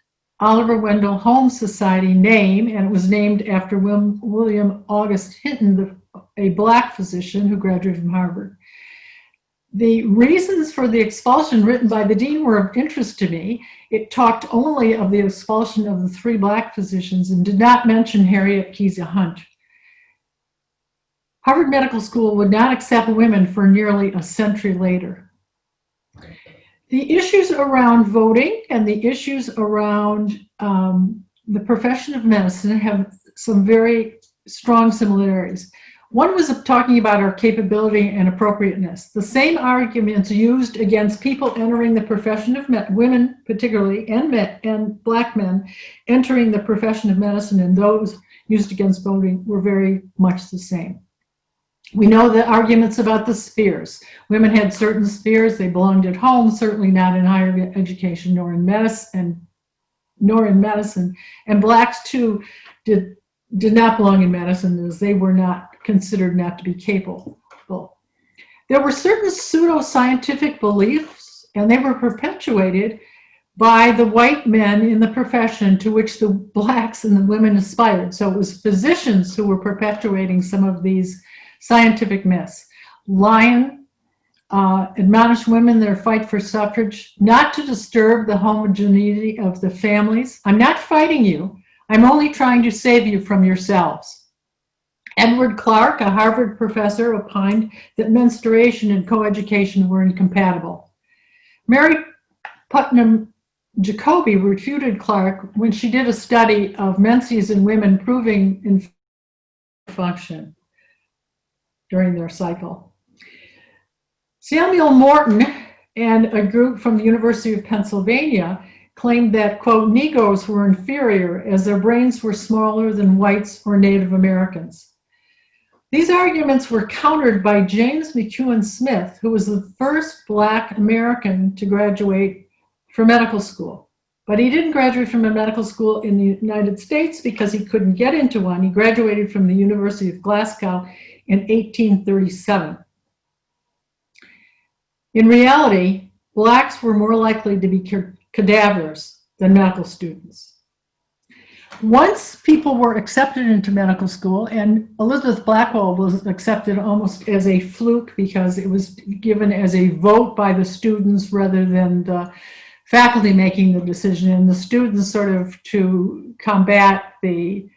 Oliver Wendell Holmes Society name, and it was named after William August Hinton, a Black physician who graduated from Harvard. The reasons for the expulsion written by the dean were of interest to me. It talked only of the expulsion of the 3 Black physicians and did not mention Harriet Keyser Hunt. Harvard Medical School would not accept women for nearly a century later. The issues around voting and the issues around the profession of medicine have some very strong similarities. One was talking about our capability and appropriateness. The same arguments used against people entering the profession of women, particularly, and Black men entering the profession of medicine, and those used against voting were very much the same. We know the arguments about the spheres. Women had certain spheres. They belonged at home, certainly not in higher education, nor in medicine. And Blacks, too, did not belong in medicine, as they were not considered not to be capable. There were certain pseudo-scientific beliefs, and they were perpetuated by the white men in the profession to which the Blacks and the women aspired. So it was physicians who were perpetuating some of these scientific myths. Lyon admonished women in their fight for suffrage not to disturb the homogeneity of the families. I'm not fighting you. I'm only trying to save you from yourselves. Edward Clark, a Harvard professor, opined that menstruation and coeducation were incompatible. Mary Putnam Jacoby refuted Clark when she did a study of menses in women proving in function during their cycle. Samuel Morton and a group from the University of Pennsylvania claimed that, quote, Negroes were inferior as their brains were smaller than whites or Native Americans. These arguments were countered by James McEwen Smith, who was the first Black American to graduate from medical school. But he didn't graduate from a medical school in the United States because he couldn't get into one. He graduated from the University of Glasgow in 1837. In reality, blacks were more likely to be cadavers than medical students. Once people were accepted into medical school, and Elizabeth Blackwell was accepted almost as a fluke because it was given as a vote by the students rather than the faculty making the decision, and the students sort of to combat the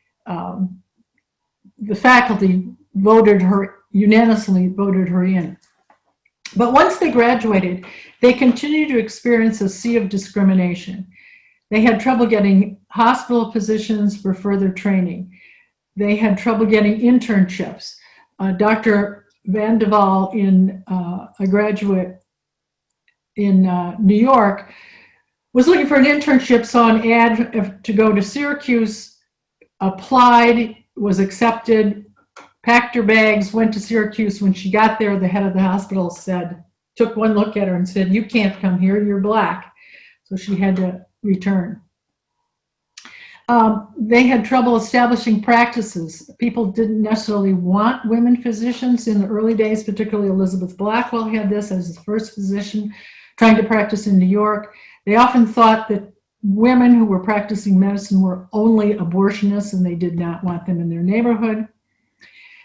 faculty voted her, unanimously voted her in. But once they graduated, they continued to experience a sea of discrimination. They had trouble getting hospital positions for further training. They had trouble getting internships. Dr. Van de Waal, a graduate in New York, was looking for an internship, saw an ad to go to Syracuse, applied, was accepted, packed her bags, went to Syracuse. When she got there, the head of the hospital took one look at her and said, "You can't come here, you're black." So she had to return. They had trouble establishing practices. People didn't necessarily want women physicians in the early days, particularly Elizabeth Blackwell had this as the first physician trying to practice in New York. They often thought that women who were practicing medicine were only abortionists and they did not want them in their neighborhood.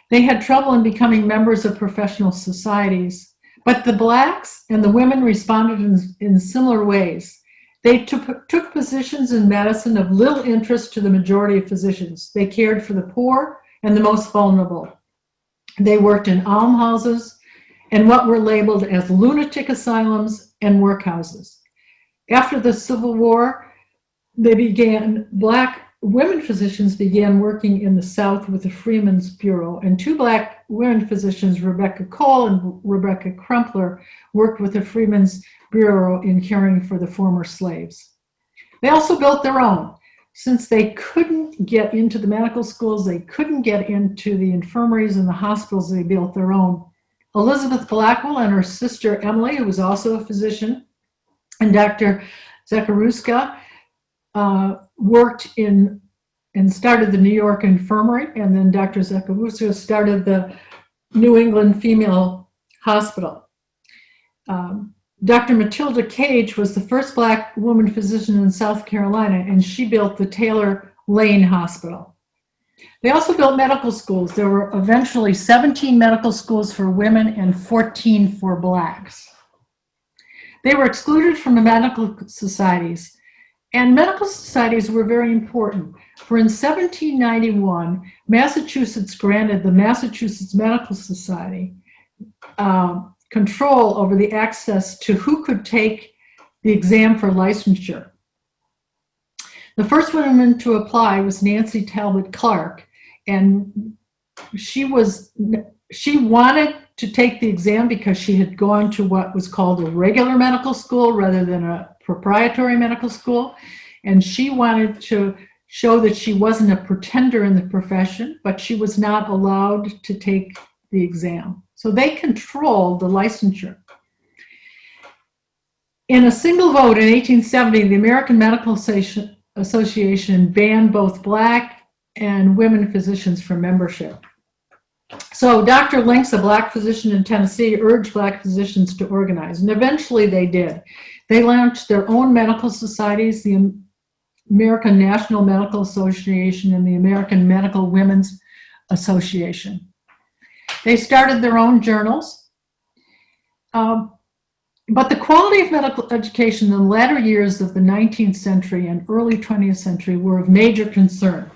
They had trouble in becoming members of professional societies, but the blacks and the women responded in similar ways. They took positions in medicine of little interest to the majority of physicians. They cared for the poor and the most vulnerable. They worked in almhouses and what were labeled as lunatic asylums and workhouses. After the Civil War, black women physicians began working in the South with the Freedmen's Bureau, and two black women physicians, Rebecca Cole and Rebecca Crumpler, worked with the Freedmen's Bureau in caring for the former slaves. They also built their own. Since they couldn't get into the medical schools, they couldn't get into the infirmaries and the hospitals, they built their own. Elizabeth Blackwell and her sister Emily, who was also a physician, and Dr. Zakaruska worked in and started the New York Infirmary, and then Dr. Zakaruska started the New England Female Hospital. Dr. Matilda Cage was the first black woman physician in South Carolina, and she built the Taylor Lane Hospital. They also built medical schools. There were eventually 17 medical schools for women and 14 for blacks. They were excluded from the medical societies, and medical societies were very important. For in 1791, Massachusetts granted the Massachusetts Medical Society control over the access to who could take the exam for licensure. The first woman to apply was Nancy Talbot Clark, and she wanted to take the exam because she had gone to what was called a regular medical school rather than a proprietary medical school, and she wanted to show that she wasn't a pretender in the profession, but she was not allowed to take the exam. So they controlled the licensure. In a single vote in 1870, the American Medical Association banned both black and women physicians from membership. So Dr. Links, a black physician in Tennessee, urged black physicians to organize, and eventually they did. They launched their own medical societies, the American National Medical Association and the American Medical Women's Association. They started their own journals, but the quality of medical education in the latter years of the 19th century and early 20th century were of major concern.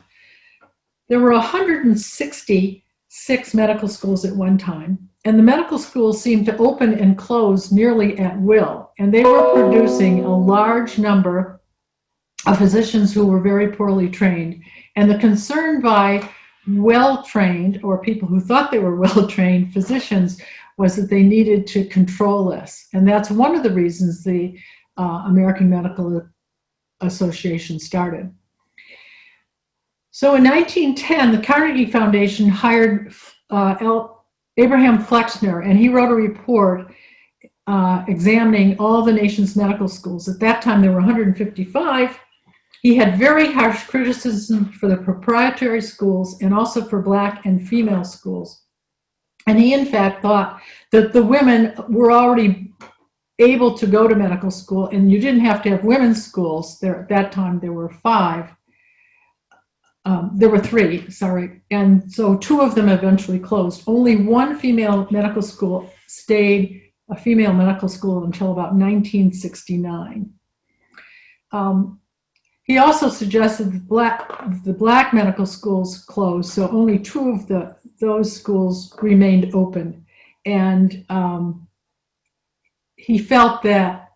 There were 166 medical schools at one time, and the medical schools seemed to open and close nearly at will, and they were producing a large number of physicians who were very poorly trained. And the concern by well-trained, or people who thought they were well-trained physicians, was that they needed to control this. And that's one of the reasons the American Medical Association started. So in 1910, the Carnegie Foundation hired Abraham Flexner, and he wrote a report examining all the nation's medical schools. At that time, there were 155. He had very harsh criticism for the proprietary schools and also for Black and female schools. And he, in fact, thought that the women were already able to go to medical school, and you didn't have to have women's schools. There, at that time, there were three, sorry. And so 2 of them eventually closed. Only one female medical school stayed a female medical school until about 1969. He also suggested that the black medical schools closed, so only 2 of those schools remained open. And he felt that,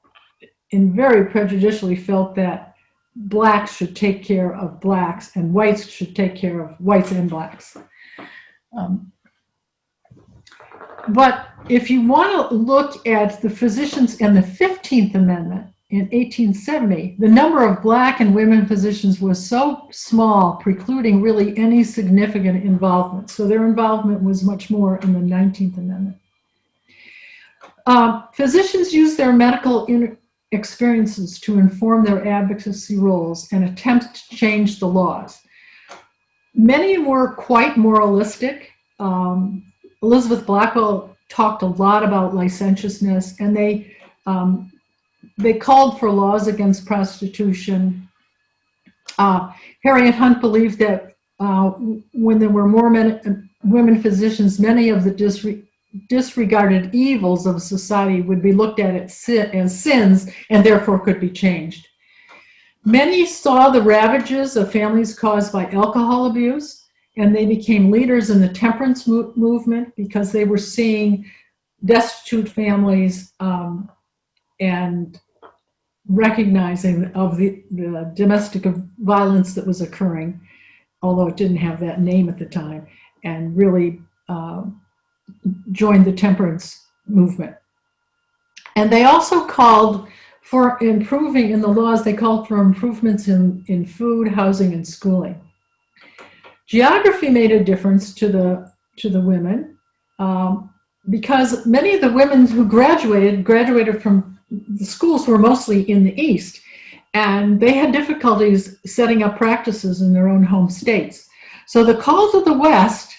and very prejudicially felt that blacks should take care of blacks and whites should take care of whites and blacks. But if you want to look at the physicians in the 15th Amendment in 1870, the number of black and women physicians was so small, precluding really any significant involvement. So their involvement was much more in the 19th Amendment. Physicians use their medical experiences to inform their advocacy roles and attempt to change the laws. Many were quite moralistic. Elizabeth Blackwell talked a lot about licentiousness, and they called for laws against prostitution. Harriet Hunt believed that when there were more women physicians, many of the disregarded evils of society would be looked at as sins and therefore could be changed. Many saw the ravages of families caused by alcohol abuse, and they became leaders in the temperance movement because they were seeing destitute families and recognizing of the domestic violence that was occurring, although it didn't have that name at the time, and really joined the temperance movement. And they also called for improving in the laws, they called for improvements in food, housing, and schooling. Geography made a difference to the women because many of the women who graduated from the schools were mostly in the East, and they had difficulties setting up practices in their own home states. So the call to the West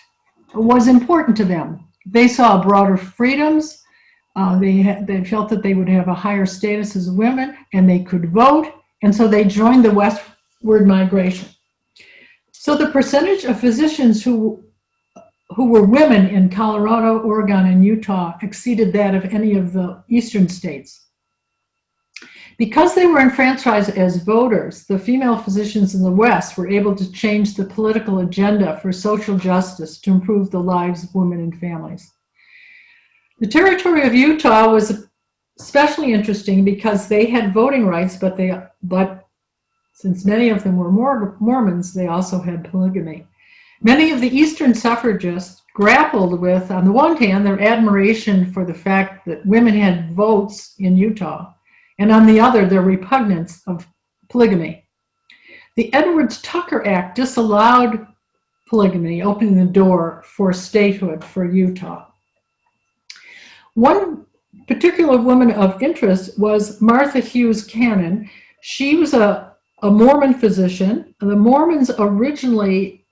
was important to them. They saw broader freedoms. They felt that they would have a higher status as women, and they could vote, and so they joined the westward migration. So the percentage of physicians who were women in Colorado, Oregon, and Utah exceeded that of any of the eastern states. Because they were enfranchised as voters, the female physicians in the West were able to change the political agenda for social justice to improve the lives of women and families. The territory of Utah was especially interesting because they had voting rights, but since many of them were Mormons, they also had polygamy. Many of the Eastern suffragists grappled with, on the one hand, their admiration for the fact that women had votes in Utah, and on the other, their repugnance of polygamy. The Edwards-Tucker Act disallowed polygamy, opening the door for statehood for Utah. One particular woman of interest was Martha Hughes Cannon. She was a Mormon physician. The Mormons originally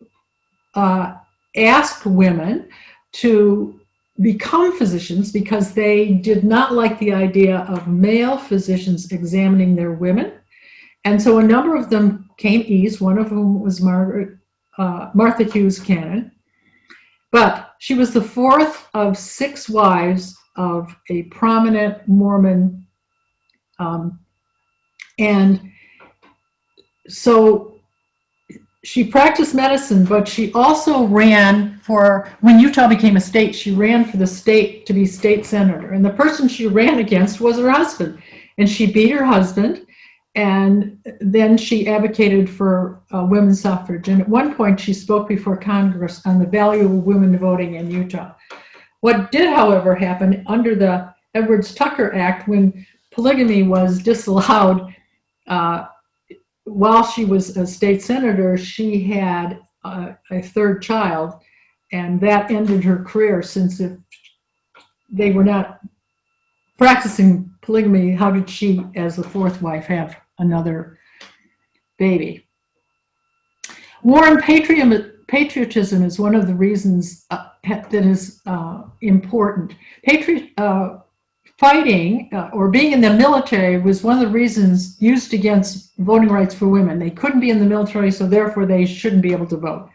asked women to become physicians because they did not like the idea of male physicians examining their women. And so a number of them came east, one of whom was Martha Hughes Cannon. But she was the 4th of 6 wives of a prominent Mormon. And so she practiced medicine, but she also ran for, when Utah became a state, she ran for the state to be state senator. And the person she ran against was her husband. And she beat her husband, and then she advocated for women's suffrage. And at one point, she spoke before Congress on the value of women voting in Utah. What did, however, happen under the Edwards-Tucker Act, when polygamy was disallowed, while she was a state senator, she had a 3rd child, and that ended her career, since if they were not practicing polygamy, how did she, as the fourth wife, have another baby? War and patriotism is one of the reasons that is important. Fighting or being in the military was one of the reasons used against voting rights for women. They couldn't be in the military, so therefore they shouldn't be able to vote.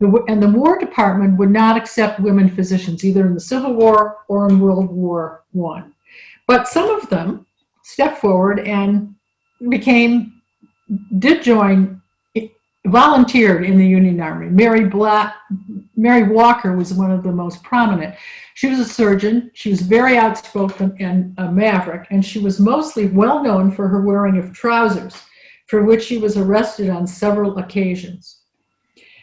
And the War Department would not accept women physicians, either in the Civil War or in World War I. But some of them stepped forward and volunteered in the Union Army. Mary Walker was one of the most prominent. She was a surgeon. She was very outspoken and a maverick, and she was mostly well known for her wearing of trousers, for which she was arrested on several occasions.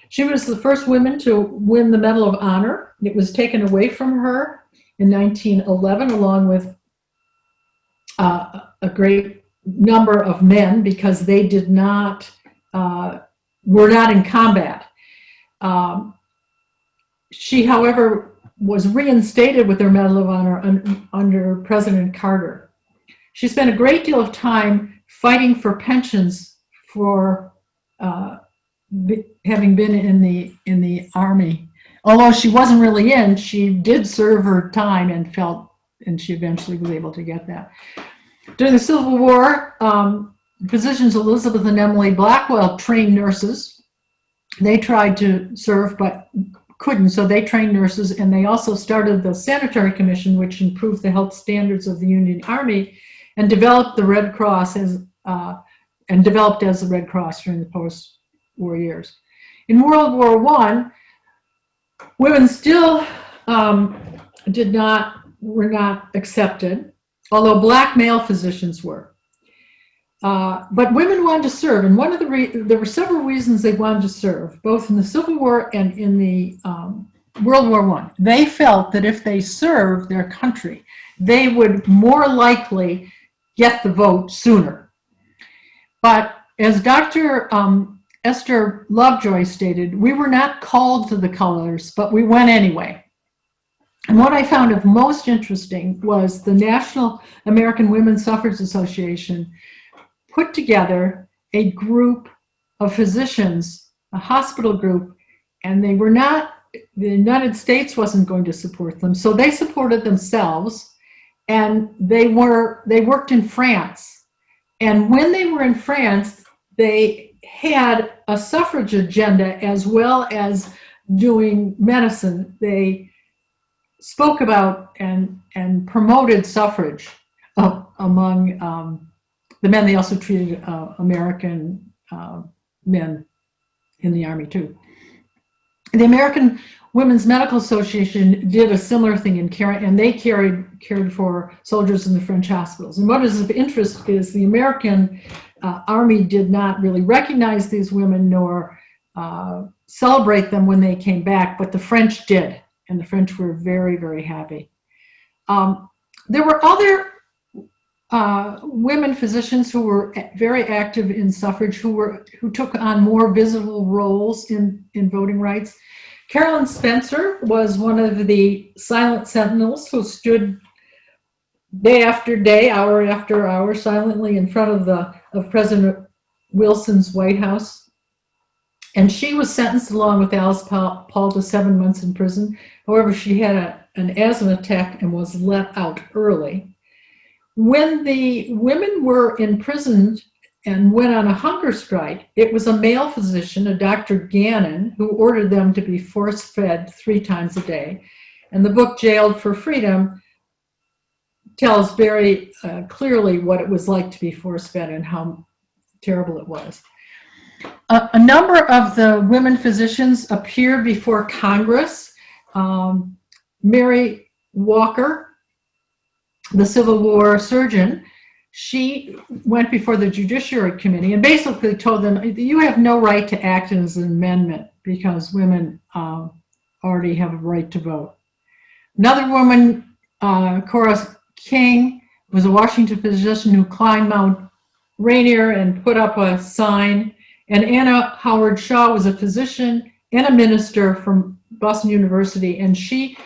She was the first woman to win the Medal of Honor. It was taken away from her in 1911, along with a great number of men, because they were not in combat. She, however, was reinstated with her Medal of Honor under President Carter. She spent a great deal of time fighting for pensions for having been in the Army. Although she wasn't really in, she did serve her time and she eventually was able to get that. During the Civil War, physicians Elizabeth and Emily Blackwell trained nurses. They tried to serve but couldn't, so they trained nurses, and they also started the Sanitary Commission, which improved the health standards of the Union Army and developed the Red Cross as the Red Cross during the post-war years. In World War I, women still were not accepted, although black male physicians were. But women wanted to serve, and there were several reasons they wanted to serve, both in the Civil War and in the World War I. They felt that if they served their country, they would more likely get the vote sooner. But as Dr. Esther Lovejoy stated, we were not called to the colors, but we went anyway. And what I found of most interesting was the National American Women's Suffrage Association put together a group of physicians, a hospital group, and the United States wasn't going to support them, so they supported themselves, and they worked in France. And when they were in France, they had a suffrage agenda as well as doing medicine. They spoke about and promoted suffrage among the men. They also treated American men in the Army too. The American Women's Medical Association did a similar thing and they cared for soldiers in the French hospitals. And what is of interest is the American Army did not really recognize these women nor celebrate them when they came back, but the French did, and the French were very, very happy. There were other women physicians who were very active in suffrage, who took on more visible roles in voting rights. Carolyn Spencer was one of the silent sentinels who stood day after day, hour after hour, silently in front of President Wilson's White House. And she was sentenced along with Alice Paul to 7 months in prison. However, she had an asthma attack and was let out early. When the women were imprisoned and went on a hunger strike, it was a male physician, a Dr. Gannon, who ordered them to be force-fed 3 times a day. And the book Jailed for Freedom tells very clearly what it was like to be force-fed and how terrible it was. A number of the women physicians appeared before Congress. Mary Walker, the Civil War surgeon, she went before the Judiciary Committee and basically told them, you have no right to act as an amendment because women already have a right to vote. Another woman, Cora King, was a Washington physician who climbed Mount Rainier and put up a sign. And Anna Howard Shaw was a physician and a minister from Boston University, and she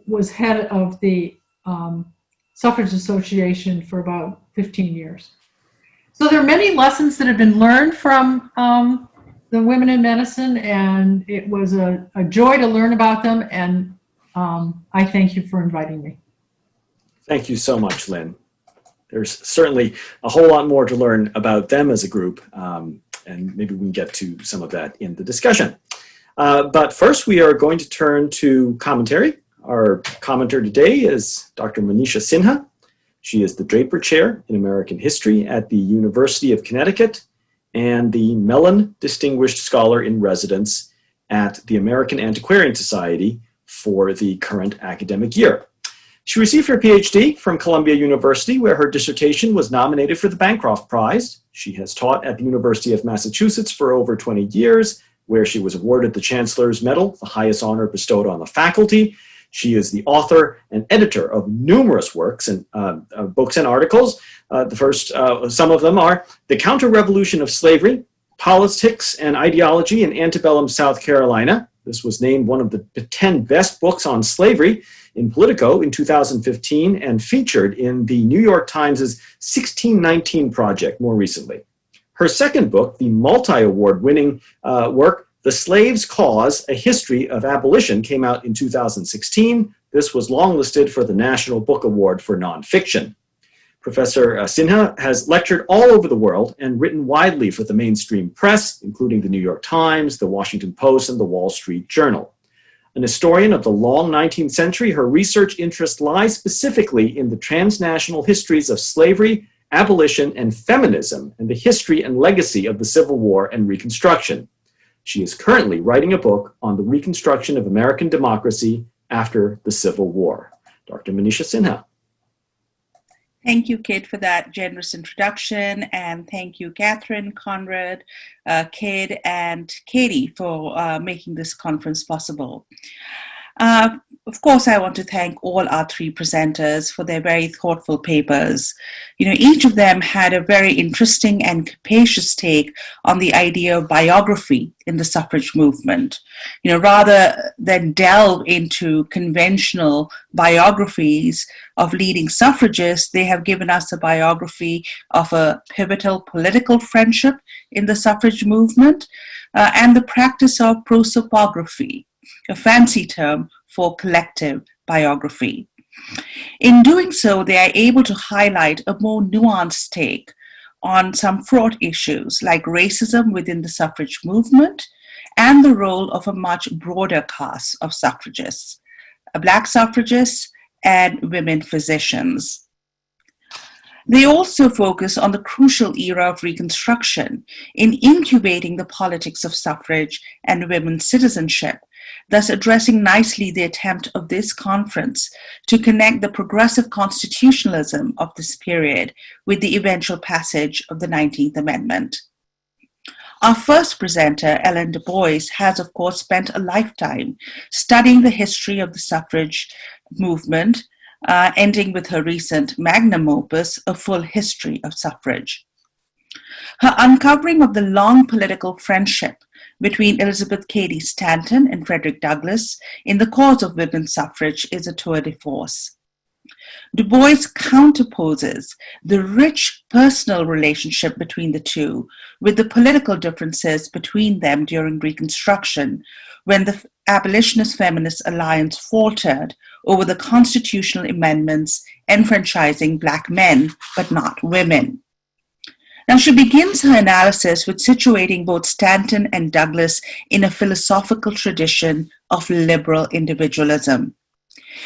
was head of the Suffrage Association for about 15 years. So there are many lessons that have been learned from the women in medicine, and it was a joy to learn about them, and I thank you for inviting me. Thank you so much, Lynn. There's certainly a whole lot more to learn about them as a group, and maybe we can get to some of that in the discussion. But first, we are going to turn to commentary. Our commenter today is Dr. Manisha Sinha. She is the Draper Chair in American History at the University of Connecticut and the Mellon Distinguished Scholar in Residence at the American Antiquarian Society for the current academic year. She received her PhD from Columbia University, where her dissertation was nominated for the Bancroft Prize. She has taught at the University of Massachusetts for over 20 years, where she was awarded the Chancellor's Medal, the highest honor bestowed on the faculty. She is the author and editor of numerous works and books and articles. Some of them are The Counter-Revolution of Slavery, Politics and Ideology in Antebellum South Carolina. This was named one of the 10 best books on slavery in Politico in 2015 and featured in the New York Times' 1619 Project more recently. Her second book, the multi-award winning work, The Slave's Cause, A History of Abolition, came out in 2016. This was longlisted for the National Book Award for Nonfiction. Professor Sinha has lectured all over the world and written widely for the mainstream press, including the New York Times, the Washington Post, and the Wall Street Journal. An historian of the long 19th century, her research interest lies specifically in the transnational histories of slavery, abolition, and feminism, and the history and legacy of the Civil War and Reconstruction. She is currently writing a book on the reconstruction of American democracy after the Civil War. Dr. Manisha Sinha. Thank you, Kate, for that generous introduction, and thank you, Catherine, Conrad, Kate, and Cady for making this conference possible. Of course, I want to thank all our three presenters for their very thoughtful papers. Each of them had a very interesting and capacious take on the idea of biography in the suffrage movement. Rather than delve into conventional biographies of leading suffragists, they have given us a biography of a pivotal political friendship in the suffrage movement and the practice of prosopography, a fancy term for collective biography. In doing so, they are able to highlight a more nuanced take on some fraught issues like racism within the suffrage movement and the role of a much broader class of suffragists, Black suffragists and women physicians. They also focus on the crucial era of Reconstruction in incubating the politics of suffrage and women's citizenship, thus addressing nicely the attempt of this conference to connect the progressive constitutionalism of this period with the eventual passage of the 19th Amendment. Our first presenter, Ellen DuBois, has of course spent a lifetime studying the history of the suffrage movement, ending with her recent magnum opus, A Full History of Suffrage. Her uncovering of the long political friendship between Elizabeth Cady Stanton and Frederick Douglass in the cause of women's suffrage is a tour de force. DuBois counterposes the rich personal relationship between the two with the political differences between them during Reconstruction, when the abolitionist-feminist alliance faltered over the constitutional amendments enfranchising Black men but not women. Now, she begins her analysis with situating both Stanton and Douglass in a philosophical tradition of liberal individualism.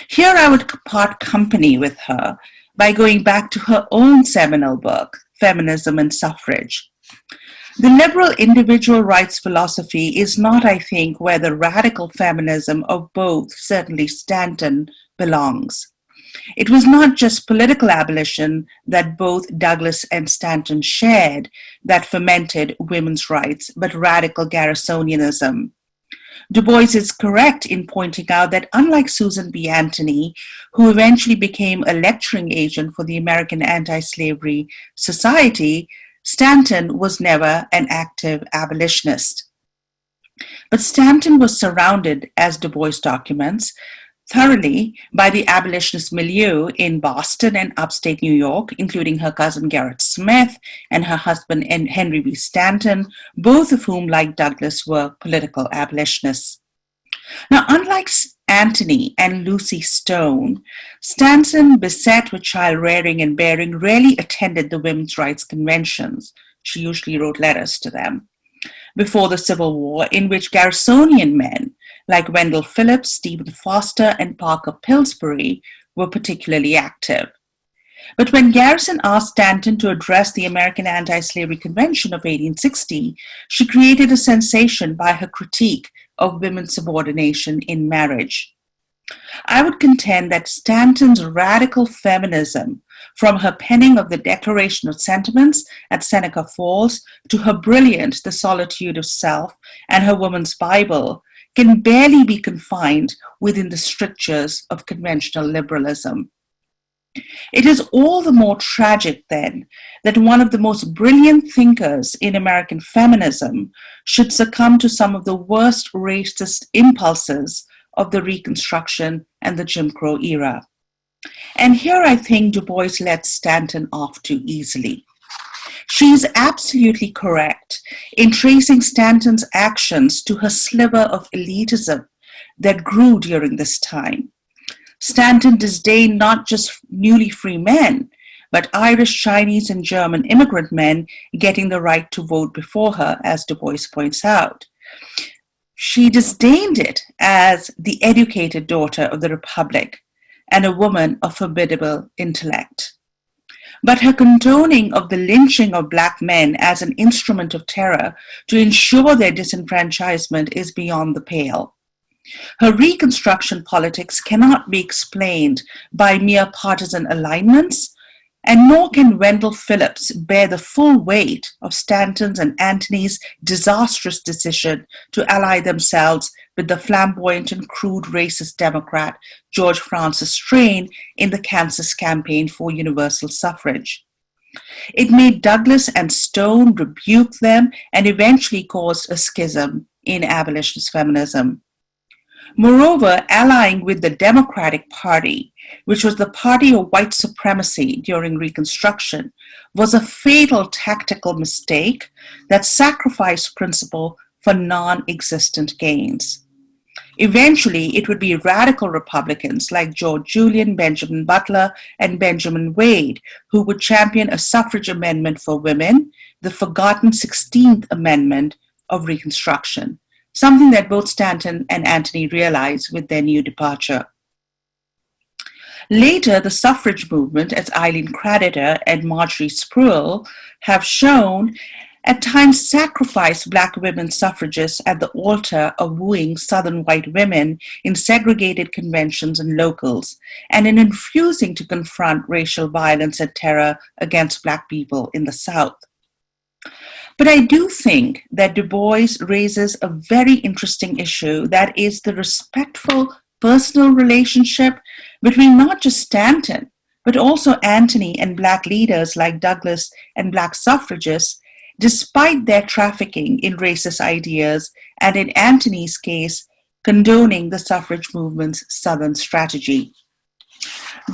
Here I would part company with her by going back to her own seminal book, Feminism and Suffrage. The liberal individual rights philosophy is not, I think, where the radical feminism of both, certainly Stanton, belongs. It was not just political abolition that both Douglass and Stanton shared that fermented women's rights, but radical Garrisonianism. DuBois is correct in pointing out that unlike Susan B. Anthony, who eventually became a lecturing agent for the American Anti-Slavery Society, Stanton was never an active abolitionist. But Stanton was surrounded, as DuBois documents, thoroughly by the abolitionist milieu in Boston and upstate New York, including her cousin Gerrit Smith and her husband Henry B. Stanton, both of whom, like Douglass, were political abolitionists. Now, unlike Anthony and Lucy Stone, Stanton, beset with child rearing and bearing, rarely attended the women's rights conventions. She usually wrote letters to them. Before the Civil War, in which Garrisonian men like Wendell Phillips, Stephen Foster, and Parker Pillsbury were particularly active. But when Garrison asked Stanton to address the American Anti-Slavery Convention of 1860, she created a sensation by her critique of women's subordination in marriage. I would contend that Stanton's radical feminism, from her penning of the Declaration of Sentiments at Seneca Falls to her brilliant The Solitude of Self and her Woman's Bible, can barely be confined within the strictures of conventional liberalism. It is all the more tragic, then, that one of the most brilliant thinkers in American feminism should succumb to some of the worst racist impulses of the Reconstruction and the Jim Crow era. And here I think DuBois let Stanton off too easily. She is absolutely correct in tracing Stanton's actions to her sliver of elitism that grew during this time. Stanton disdained not just newly free men, but Irish, Chinese, and German immigrant men getting the right to vote before her, as DuBois points out. She disdained it as the educated daughter of the Republic and a woman of formidable intellect. But her condoning of the lynching of Black men as an instrument of terror to ensure their disenfranchisement is beyond the pale. Her Reconstruction politics cannot be explained by mere partisan alignments, and nor can Wendell Phillips bear the full weight of Stanton's and Anthony's disastrous decision to ally themselves with the flamboyant and crude racist Democrat George Francis Strain in the Kansas campaign for universal suffrage. It made Douglass and Stone rebuke them and eventually caused a schism in abolitionist feminism. Moreover, allying with the Democratic Party, which was the party of white supremacy during Reconstruction, was a fatal tactical mistake that sacrificed principle for non-existent gains. Eventually, it would be radical Republicans like George Julian, Benjamin Butler, and Benjamin Wade who would champion a suffrage amendment for women, the forgotten 16th Amendment of Reconstruction, something that both Stanton and Anthony realized with their new departure. Later, the suffrage movement, as Eileen Creditor and Marjorie Spruill have shown, at times sacrificed Black women suffragists at the altar of wooing Southern white women in segregated conventions and locals, and in refusing to confront racial violence and terror against Black people in the South. But I do think that DuBois raises a very interesting issue, that is the respectful personal relationship between not just Stanton, but also Anthony and Black leaders like Douglass and Black suffragists, despite their trafficking in racist ideas, and in Anthony's case, condoning the suffrage movement's Southern strategy.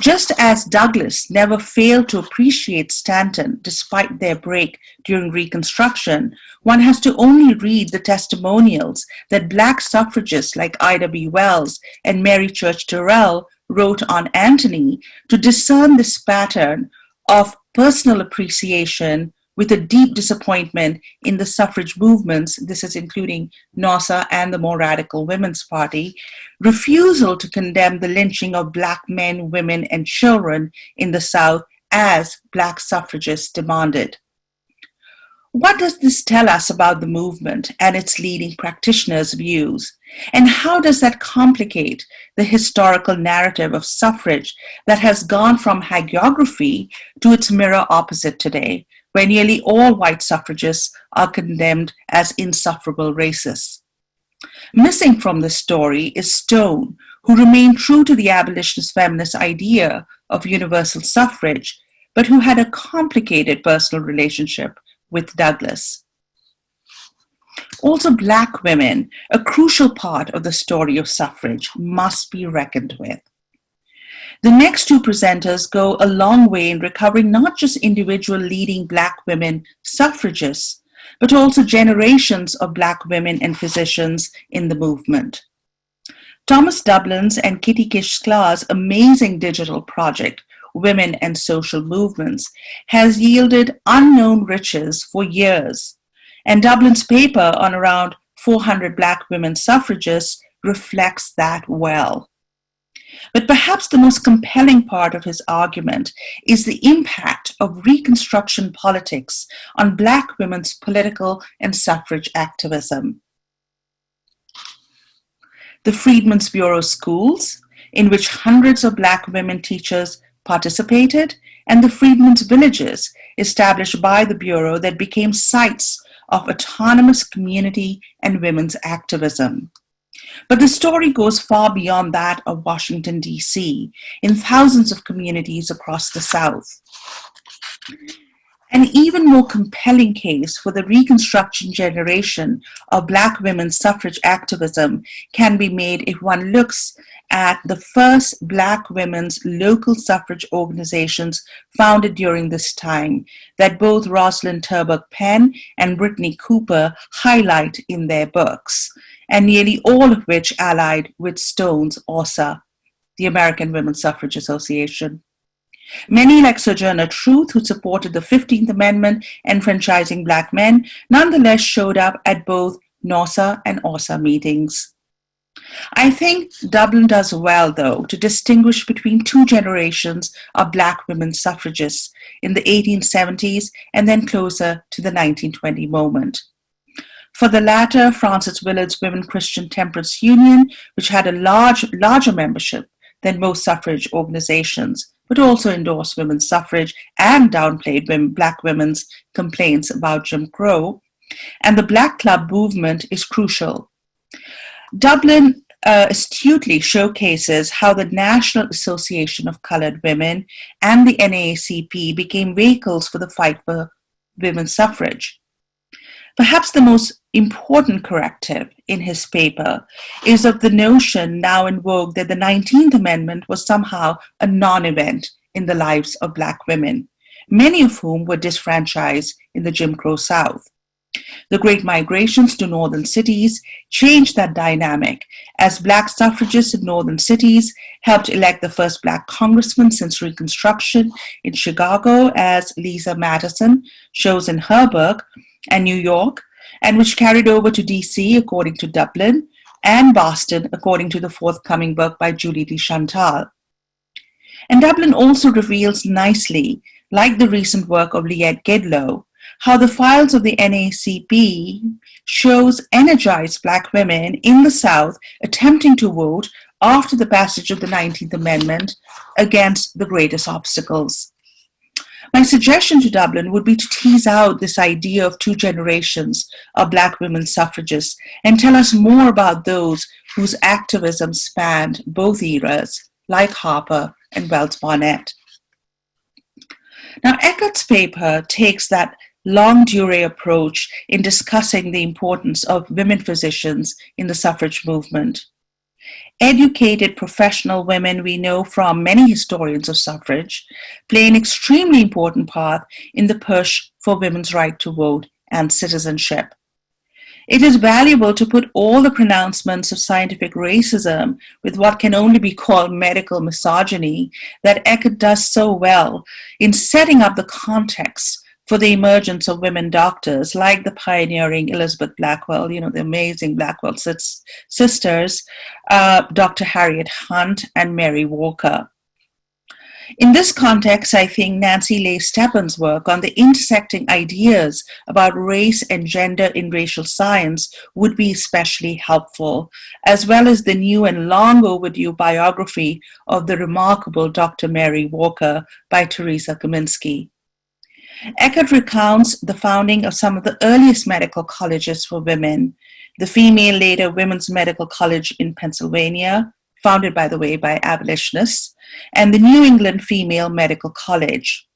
Just as Douglass never failed to appreciate Stanton despite their break during Reconstruction, one has to only read the testimonials that Black suffragists like Ida B. Wells and Mary Church Terrell wrote on Anthony to discern this pattern of personal appreciation with a deep disappointment in the suffrage movements, this is including NAWSA and the more radical Women's Party, refusal to condemn the lynching of Black men, women, and children in the South as Black suffragists demanded. What does this tell us about the movement and its leading practitioners' views? And how does that complicate the historical narrative of suffrage that has gone from hagiography to its mirror opposite today, where nearly all white suffragists are condemned as insufferable racists? Missing from this story is Stone, who remained true to the abolitionist feminist idea of universal suffrage, but who had a complicated personal relationship with Douglass. Also, Black women, a crucial part of the story of suffrage, must be reckoned with. The next two presenters go a long way in recovering not just individual leading Black women suffragists, but also generations of Black women and physicians in the movement. Thomas Dublin's and Kitty Kishkla's amazing digital project, Women and Social Movements, has yielded unknown riches for years, and Dublin's paper on around 400 Black women suffragists reflects that well. But perhaps the most compelling part of his argument is the impact of Reconstruction politics on Black women's political and suffrage activism. The Freedmen's Bureau schools, in which hundreds of Black women teachers participated, and the Freedmen's Villages, established by the Bureau that became sites of autonomous community and women's activism. But the story goes far beyond that of Washington, D.C., in thousands of communities across the South. An even more compelling case for the Reconstruction generation of Black women's suffrage activism can be made if one looks at the first Black women's local suffrage organizations founded during this time that both Rosalind Turbuck Penn and Brittany Cooper highlight in their books, and nearly all of which allied with Stone's AWSA, the American Women's Suffrage Association. Many, like Sojourner Truth, who supported the 15th Amendment enfranchising Black men, nonetheless showed up at both NAWSA and AWSA meetings. I think Dublin does well, though, to distinguish between two generations of Black women suffragists in the 1870s and then closer to the 1920 moment. For the latter, Frances Willard's Women Christian Temperance Union, which had a larger membership than most suffrage organizations, but also endorsed women's suffrage and downplayed Black women's complaints about Jim Crow, and the Black Club movement is crucial. Dublin astutely showcases how the National Association of Colored Women and the NAACP became vehicles for the fight for women's suffrage. Perhaps the most important corrective in his paper is of the notion now in vogue that the 19th Amendment was somehow a non-event in the lives of Black women, many of whom were disfranchised in the Jim Crow South. The Great Migrations to northern cities changed that dynamic as Black suffragists in northern cities helped elect the first Black congressman since Reconstruction in Chicago, as Lisa Madison shows in her book, and New York, and which carried over to DC, according to Dublin, and Boston, according to the forthcoming book by Julie Lee Chantal. And Dublin also reveals nicely, like the recent work of Liette Gedlow, how the files of the NAACP shows energized Black women in the South attempting to vote after the passage of the 19th Amendment against the greatest obstacles. My suggestion to Dublin would be to tease out this idea of two generations of Black women suffragists and tell us more about those whose activism spanned both eras, like Harper and Wells Barnett. Now, Eckert's paper takes that longue durée approach in discussing the importance of women physicians in the suffrage movement. Educated professional women, we know from many historians of suffrage, play an extremely important part in the push for women's right to vote and citizenship. It is valuable to put all the pronouncements of scientific racism with what can only be called medical misogyny that Eckhert does so well in setting up the context for the emergence of women doctors like the pioneering Elizabeth Blackwell, the amazing Blackwell sisters, Dr. Harriet Hunt and Mary Walker. In this context, I think Nancy Leigh Stebbins' work on the intersecting ideas about race and gender in racial science would be especially helpful, as well as the new and long overdue biography of the remarkable Dr. Mary Walker by Teresa Kaminsky. Eckhert recounts the founding of some of the earliest medical colleges for women, the Female Later Women's Medical College in Pennsylvania, founded, by the way, by abolitionists, and the New England Female Medical College.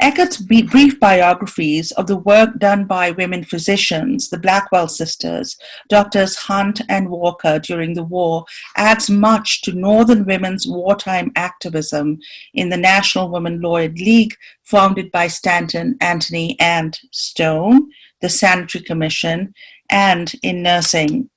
Eckert's brief biographies of the work done by women physicians, the Blackwell sisters, Doctors Hunt and Walker during the war, adds much to Northern women's wartime activism in the National Women Lawyer League, founded by Stanton, Anthony, and Stone, the Sanitary Commission, and in nursing.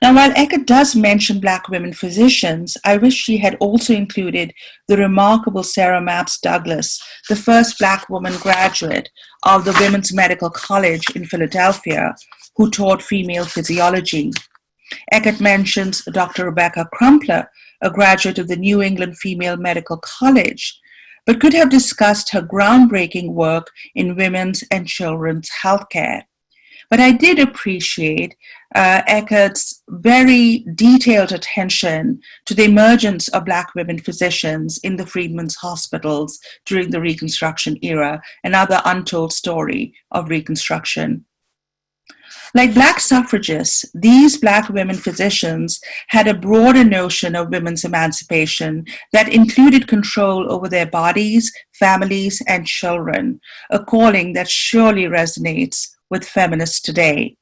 Now, while Eckhert does mention Black women physicians, I wish she had also included the remarkable Sarah Mapps Douglas, the first Black woman graduate of the Women's Medical College in Philadelphia, who taught female physiology. Eckhert mentions Dr. Rebecca Crumpler, a graduate of the New England Female Medical College, but could have discussed her groundbreaking work in women's and children's healthcare. But I did appreciate Eckert's very detailed attention to the emergence of Black women physicians in the Freedmen's hospitals during the Reconstruction era, another untold story of Reconstruction. Like Black suffragists, these Black women physicians had a broader notion of women's emancipation that included control over their bodies, families, and children, a calling that surely resonates with feminists today.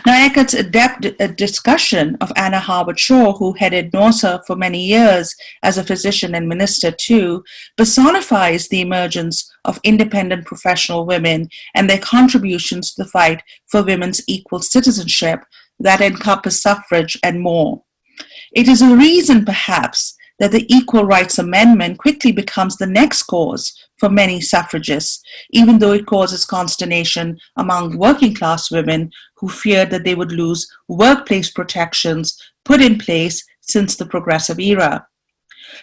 Now, Eckert's adept discussion of Anna Howard Shaw, who headed NORSA for many years as a physician and minister too, personifies the emergence of independent professional women and their contributions to the fight for women's equal citizenship that encompass suffrage and more. It is a reason, perhaps, that the Equal Rights Amendment quickly becomes the next cause for many suffragists, even though it causes consternation among working class women who feared that they would lose workplace protections put in place since the Progressive era.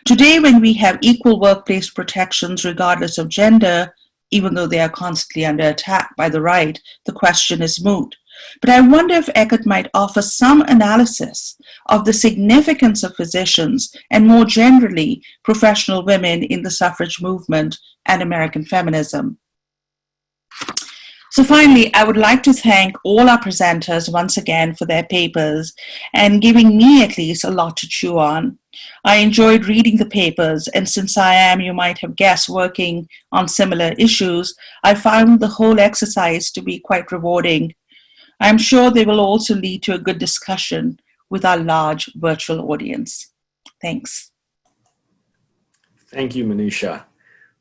Today, when we have equal workplace protections regardless of gender, even though they are constantly under attack by the right, the question is moot. But I wonder if Eckhert might offer some analysis of the significance of physicians and more generally professional women in the suffrage movement and American feminism. So finally, I would like to thank all our presenters once again for their papers and giving me at least a lot to chew on. I enjoyed reading the papers, and since I am, you might have guessed, working on similar issues, I found the whole exercise to be quite rewarding. I'm sure they will also lead to a good discussion with our large virtual audience. Thanks. Thank you, Manisha.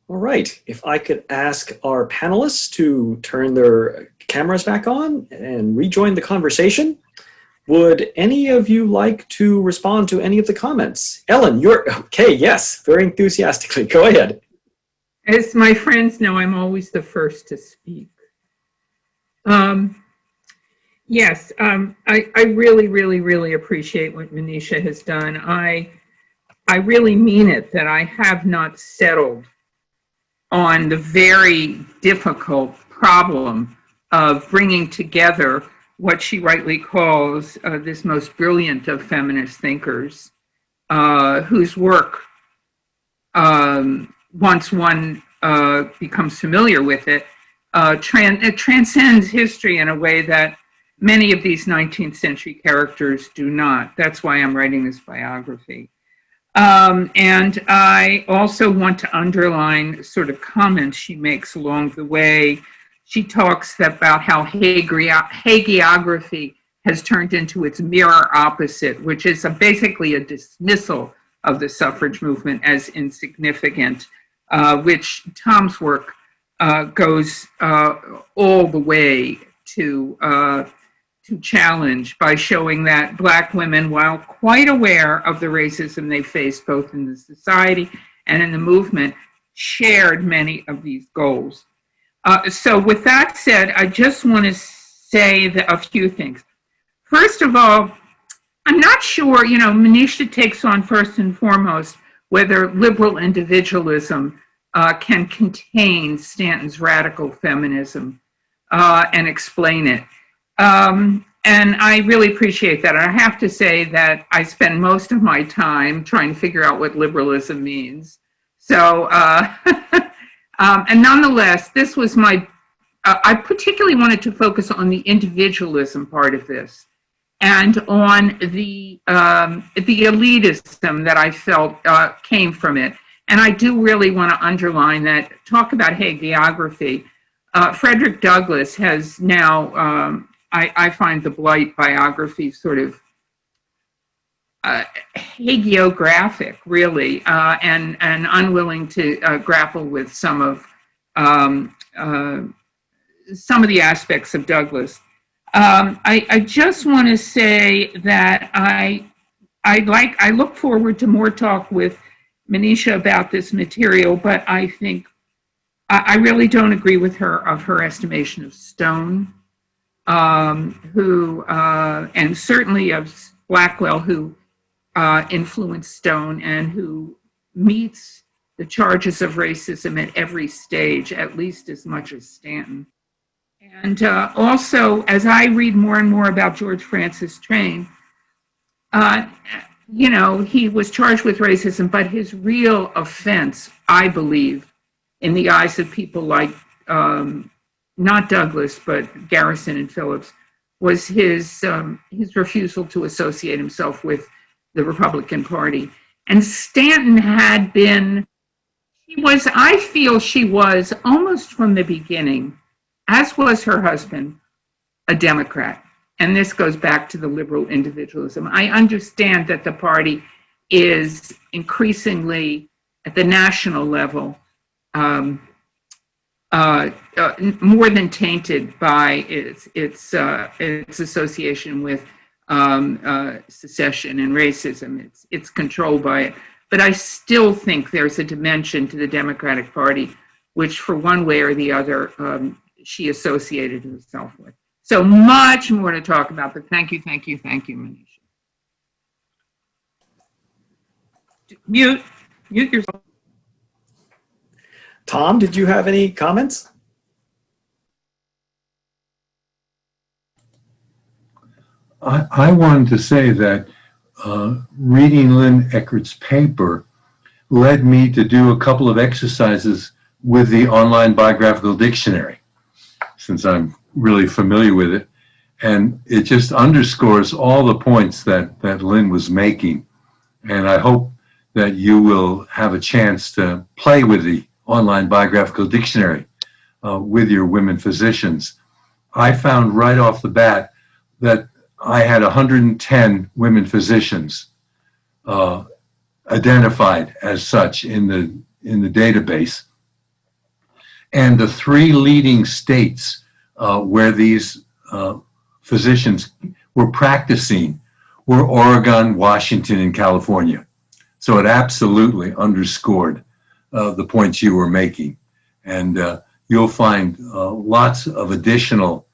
All right, if I could ask our panelists to turn their cameras back on and rejoin the conversation. Would any of you like to respond to any of the comments? Ellen, you're okay, yes, very enthusiastically. Go ahead. As my friends know, I'm always the first to speak. Yes, I really, really, really appreciate what Manisha has done. I really mean it that I have not settled on the very difficult problem of bringing together what she rightly calls this most brilliant of feminist thinkers, whose work, once one becomes familiar with it, it transcends history in a way that many of these 19th century characters do not. That's why I'm writing this biography. And I also want to underline sort of comments she makes along the way. She talks about how hagiography has turned into its mirror opposite, which is basically a dismissal of the suffrage movement as insignificant, which Tom's work goes all the way to challenge by showing that Black women, while quite aware of the racism they faced both in the society and in the movement, shared many of these goals. So with that said, I just want to say a few things. First of all, I'm not sure, Manisha takes on first and foremost whether liberal individualism can contain Stanton's radical feminism and explain it. And I really appreciate that. And I have to say that I spend most of my time trying to figure out what liberalism means. So, and nonetheless, this was I particularly wanted to focus on the individualism part of this and on the elitism that I felt came from it. And I do really want to underline that, talk about hagiography. Frederick Douglass has now, I find the Blight biography sort of hagiographic, really, and unwilling to grapple with some of the aspects of Douglass. I just want to say that I look forward to more talk with Manisha about this material, but I think I really don't agree with her of her estimation of Stone, who and certainly of Blackwell, who influenced Stone and who meets the charges of racism at every stage, at least as much as Stanton. And also, as I read more and more about George Francis Train, you know, he was charged with racism, but his real offense, I believe, in the eyes of people like not Douglass, but Garrison and Phillips, was his refusal to associate himself with the Republican Party. And Stanton had been, I feel she was almost from the beginning, as was her husband, a Democrat. And this goes back to the liberal individualism. I understand that the party is increasingly, at the national level, more than tainted by its association with secession and racism. It's controlled by it. But I still think there's a dimension to the Democratic Party, which for one way or the other, she associated herself with. So much more to talk about, but thank you, Manisha. Mute yourself. Tom, did you have any comments? I wanted to say that reading Lynn Eckert's paper led me to do a couple of exercises with the online biographical dictionary, since I'm really familiar with it. And it just underscores all the points that Lynn was making. And I hope that you will have a chance to play with the online biographical dictionary with your women physicians. I found right off the bat that I had 110 women physicians identified as such in the database. And the three leading states where these physicians were practicing were Oregon, Washington, and California. So it absolutely underscored the points you were making. And you'll find lots of additional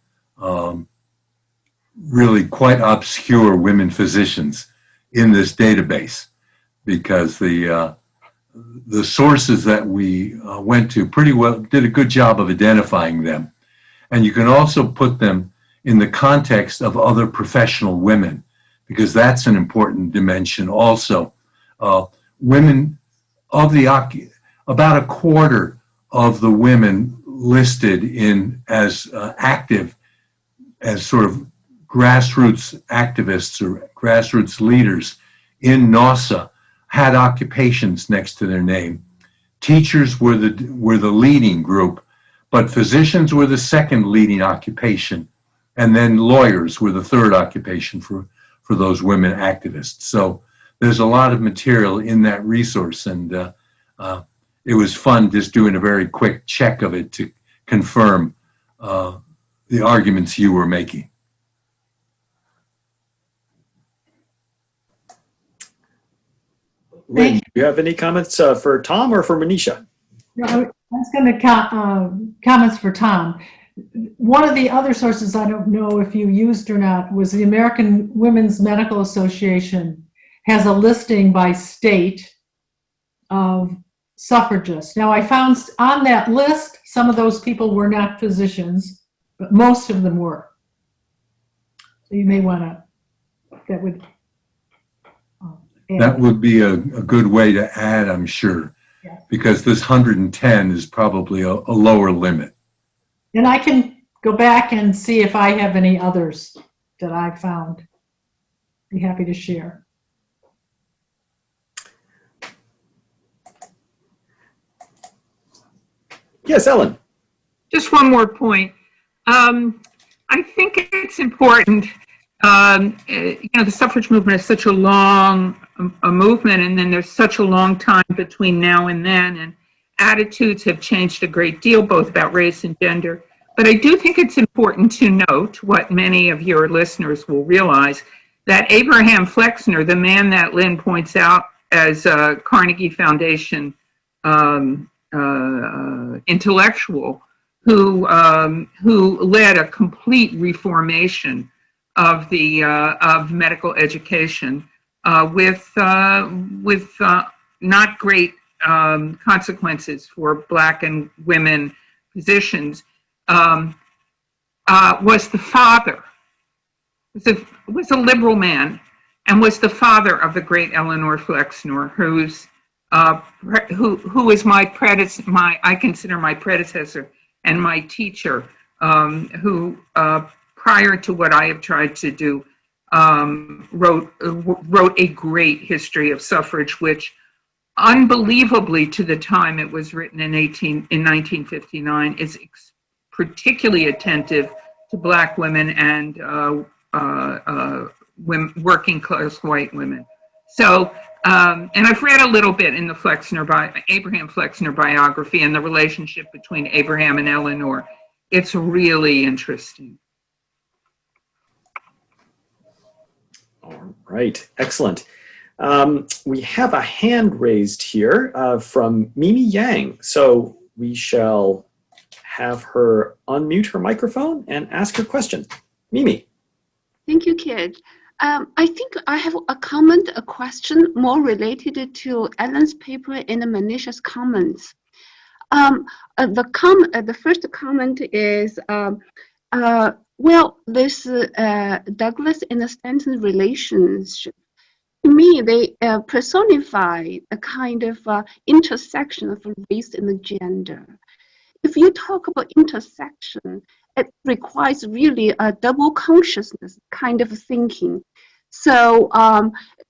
really quite obscure women physicians in this database, because the sources that we went to pretty well did a good job of identifying them. And you can also put them in the context of other professional women, because that's an important dimension also. Women of about a quarter of the women listed in as active as sort of grassroots activists or grassroots leaders in NAWSA had occupations next to their name. Teachers were the leading group, but physicians were the second leading occupation, and then lawyers were the third occupation for those women activists. So there's a lot of material in that resource, and it was fun just doing a very quick check of it to confirm the arguments you were making. Lynn, do you have any comments for Tom or for Manisha? I was going to comments for Tom. One of the other sources, I don't know if you used or not, was the American Women's Medical Association has a listing by state of suffragists. Now, I found on that list, some of those people were not physicians, but most of them were. So you may want to, that would be a good way to add, I'm sure, yes, because this 110 is probably a lower limit. And I can go back and see if I have any others that I found. Be happy to share. Yes, Ellen. Just one more point. I think it's important. The suffrage movement is such a long movement, and then there's such a long time between now and then, and attitudes have changed a great deal, both about race and gender. But I do think it's important to note what many of your listeners will realize, that Abraham Flexner, the man that Lynn points out as a Carnegie Foundation intellectual, who led a complete reformation of the of medical education with not great consequences for Black and women physicians, was the father, was a liberal man, and was the father of the great Eleanor Flexner, who is my I consider my predecessor and my teacher, who prior to what I have tried to do, wrote a great history of suffrage, which unbelievably to the time it was written in 1959 is particularly attentive to Black women and women, working class white women. So, and I've read a little bit in the Abraham Flexner biography and the relationship between Abraham and Eleanor. It's really interesting. All right, excellent. We have a hand raised here from Mimi Yang. So we shall have her unmute her microphone and ask her question. Mimi. Thank you, Kid. I think I have a question more related to Ellen's paper and Manisha's comments. The first comment is, this Douglas and the Stanton relationship, to me, they personify a kind of intersection of race and gender. If you talk about intersection, it requires really a double consciousness kind of thinking. So,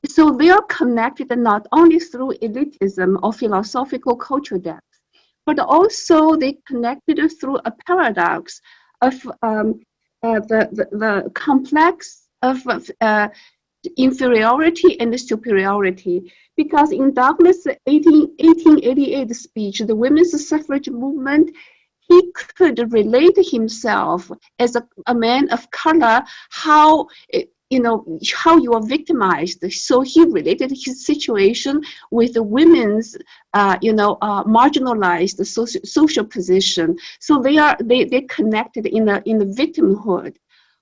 so they are connected not only through elitism or philosophical cultural depth, but also they connected through a paradox of the complex of inferiority and superiority. Because in Douglas' 1888 speech, the women's suffrage movement, he could relate himself as a man of color, how you are victimized. So he related his situation with the women's, marginalized social position. So they connected in the victimhood,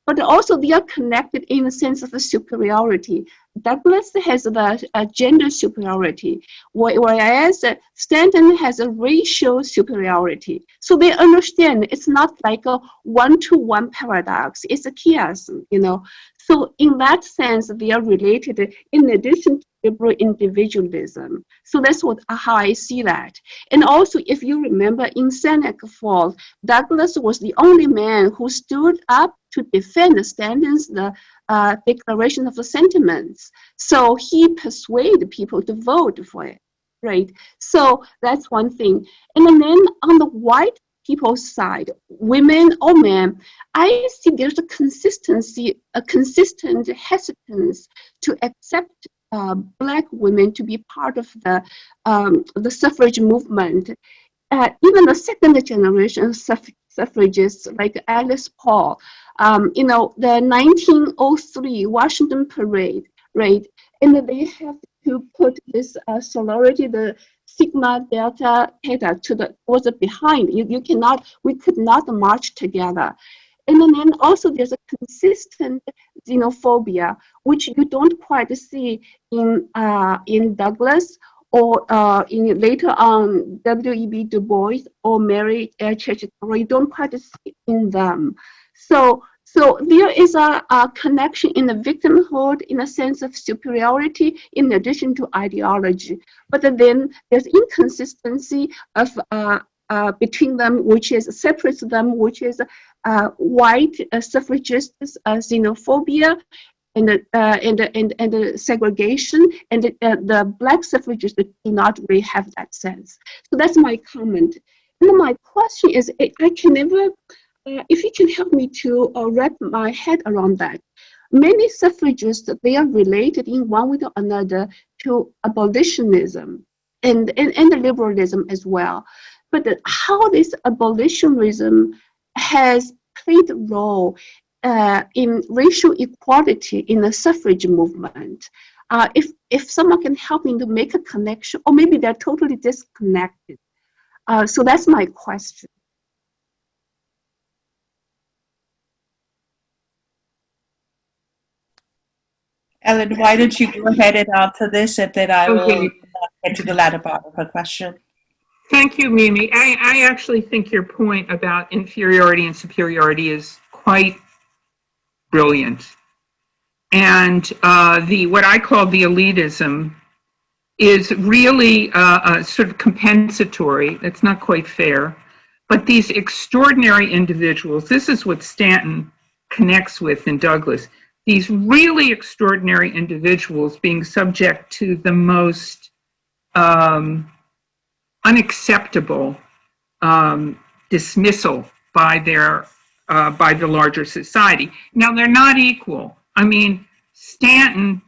but also they are connected in the sense of the superiority. Douglas has the gender superiority, whereas Stanton has a racial superiority. So they understand it's not like a one-to-one paradox, it's a chiasm, So in that sense, they are related in addition to liberal individualism. So that's how I see that. And also, if you remember in Seneca Falls, Douglas was the only man who stood up to defend Stanton's Declaration of the Sentiments. So he persuaded people to vote for it, right? So that's one thing. And then on the white people's side, women or men, I see there's a consistency, a consistent hesitance to accept Black women to be part of the suffrage movement. Even the second generation suffragists like Alice Paul, the 1903 Washington Parade, right? And they have to put this sorority, the Sigma Delta Theta, towards behind. We could not march together. And then also there's a consistent xenophobia, which you don't quite see in Douglas or in later on W.E.B. Du Bois or Mary Churchill. You don't quite see in them. So there is a connection in the victimhood, in a sense of superiority, in addition to ideology. But then there's inconsistency of between them, which separates them, which is white suffragists, xenophobia, and the segregation, and the Black suffragists do not really have that sense. So that's my comment. And my question is, I can never, if you can help me to wrap my head around that. Many suffragists, they are related in one way or another to abolitionism and liberalism as well. But how this abolitionism has played a role in racial equality in the suffrage movement. If someone can help me to make a connection, or maybe they're totally disconnected. So that's my question. Ellen, why don't you go ahead and answer this, and then I will get to the latter part of her question. Thank you, Mimi. I actually think your point about inferiority and superiority is quite brilliant. And what I call the elitism is really sort of compensatory. That's not quite fair. But these extraordinary individuals, this is what Stanton connects with in Douglas, these really extraordinary individuals being subject to the most unacceptable dismissal by the larger society. Now, they're not equal. I mean, Stanton,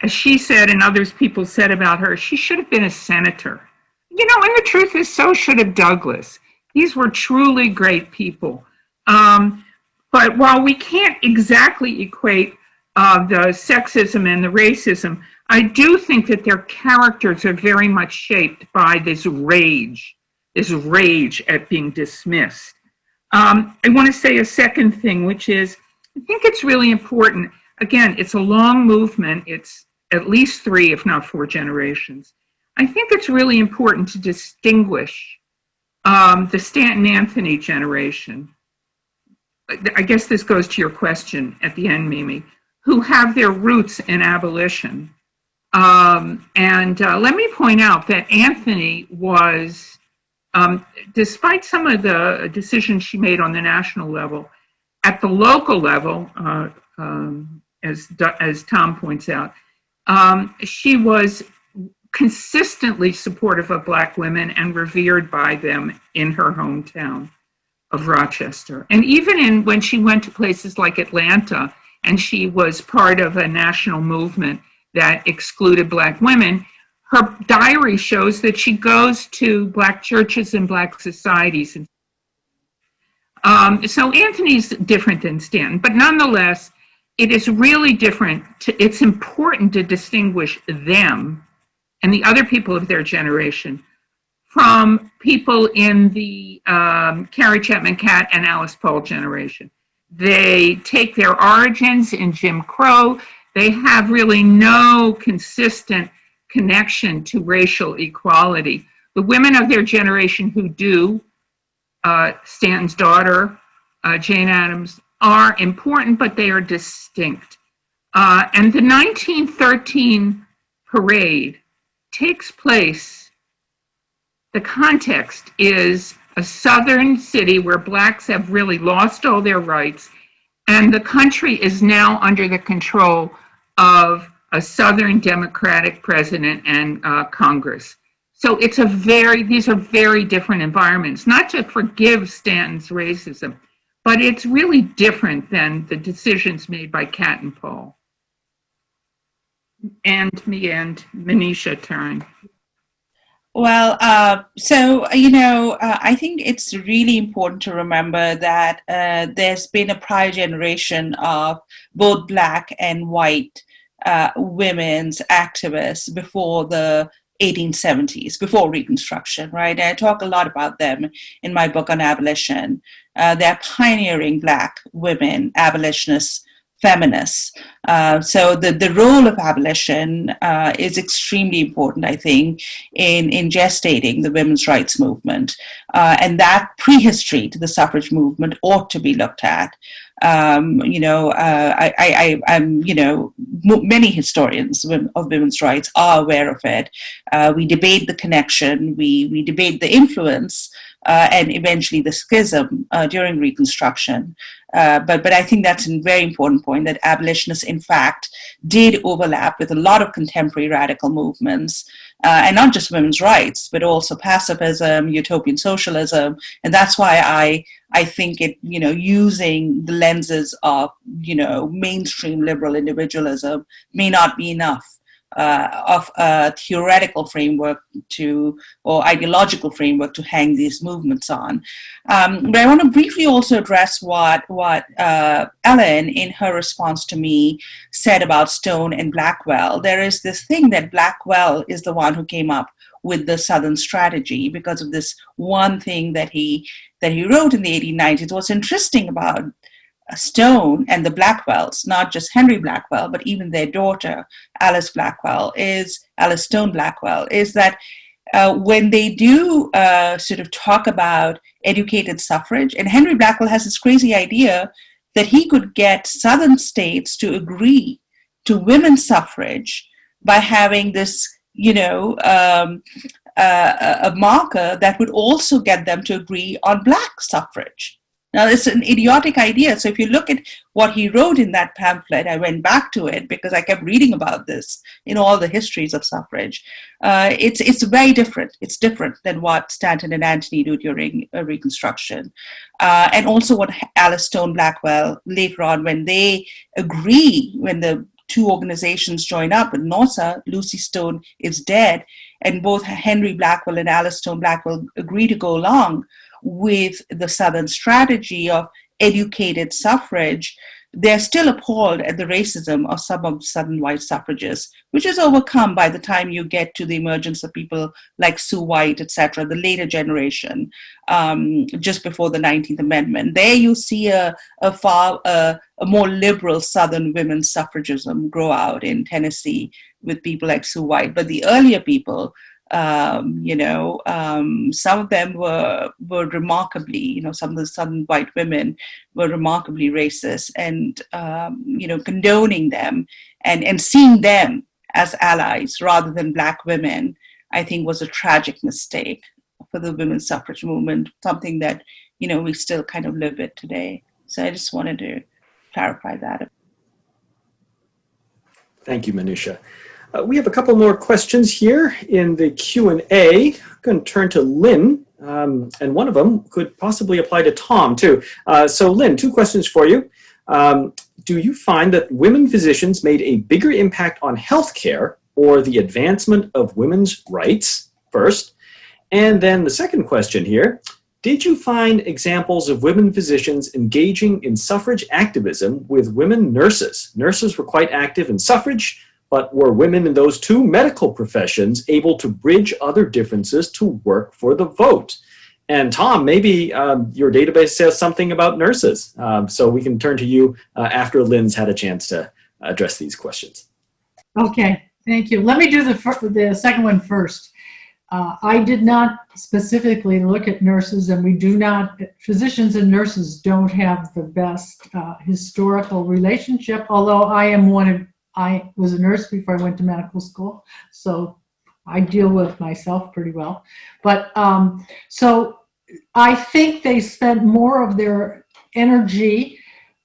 as she said and others people said about her, she should have been a senator. You know, and the truth is, so should have Douglas. These were truly great people. But while we can't exactly equate the sexism and the racism, I do think that their characters are very much shaped by this rage at being dismissed. I want to say a second thing, which is, I think it's really important. Again, it's a long movement. It's at least 3, if not 4 generations. I think it's really important to distinguish the Stanton Anthony generation. I guess this goes to your question at the end, Mimi, who have their roots in abolition. Let me point out that Anthony was, despite some of the decisions she made on the national level, at the local level, as Tom points out, she was consistently supportive of Black women and revered by them in her hometown of Rochester. And even when she went to places like Atlanta, and she was part of a national movement that excluded Black women, her diary shows that she goes to Black churches and Black societies. So Anthony's different than Stanton, but nonetheless, it is really different. It's important to distinguish them and the other people of their generation from people in the Carrie Chapman Catt and Alice Paul generation. They take their origins in Jim Crow. They have really no consistent connection to racial equality. The women of their generation who do, Stanton's daughter, Jane Addams, are important, but they are distinct. And the 1913 parade takes place, the context is a southern city where Blacks have really lost all their rights, and the country is now under the control of a Southern Democratic president and Congress. So these are very different environments, not to forgive Stanton's racism, but it's really different than the decisions made by Catt and Paul. And me and Manisha turn. Well, I think it's really important to remember that there's been a prior generation of both Black and white women's activists before the 1870s, before Reconstruction, right? And I talk a lot about them in my book on abolition. They're pioneering Black women, abolitionists, feminists. So the role of abolition is extremely important, I think, in gestating the women's rights movement. And that prehistory to the suffrage movement ought to be looked at. Many historians of women's rights are aware of it. We debate the connection, we debate the influence and eventually the schism during Reconstruction. But I think that's a very important point, that abolitionists, in fact, did overlap with a lot of contemporary radical movements, and not just women's rights, but also pacifism, utopian socialism. And that's why I think it, using the lenses of, mainstream liberal individualism may not be enough of a theoretical framework or ideological framework to hang these movements on. But I want to briefly also address what Ellen, in her response to me, said about Stone and Blackwell. There is this thing that Blackwell is the one who came up with the Southern strategy because of this one thing that he wrote in the 1890s. What's interesting about Stone and the Blackwells, not just Henry Blackwell, but even their daughter, Alice Stone Blackwell, is that when they do sort of talk about educated suffrage, and Henry Blackwell has this crazy idea that he could get Southern states to agree to women's suffrage by having this, a marker that would also get them to agree on Black suffrage. Now, it's an idiotic idea. So if you look at what he wrote in that pamphlet, I went back to it because I kept reading about this in all the histories of suffrage. It's very different. It's different than what Stanton and Anthony do during Reconstruction. And also what Alice Stone Blackwell later on, when they agree, when the two organizations join up in NOSA, Lucy Stone is dead, and both Henry Blackwell and Alice Stone Blackwell agree to go along with the Southern strategy of educated suffrage. They're still appalled at the racism of some of Southern white suffragists, which is overcome by the time you get to the emergence of people like Sue White, etc., the later generation, just before the 19th Amendment. There you see a more liberal Southern women's suffragism grow out in Tennessee with people like Sue White. But the earlier people, some of them were remarkably, some of the Southern white women were remarkably racist, and, condoning them and seeing them as allies rather than Black women, I think was a tragic mistake for the women's suffrage movement, something that, we still kind of live it today. So I just wanted to clarify that. Thank you, Manisha. We have a couple more questions here in the Q&A. I'm going to turn to Lynn, and one of them could possibly apply to Tom, too. So, Lynn, two questions for you. Do you find that women physicians made a bigger impact on healthcare or the advancement of women's rights, first? And then the second question here, did you find examples of women physicians engaging in suffrage activism with women nurses? Nurses were quite active in suffrage, but were women in those two medical professions able to bridge other differences to work for the vote? And Tom, maybe your database says something about nurses, so we can turn to you after Lynn's had a chance to address these questions. Okay, thank you. Let me do the second one first. I did not specifically look at nurses, and physicians and nurses don't have the best historical relationship, although I was a nurse before I went to medical school, so I deal with myself pretty well. But so I think they spent more of their energy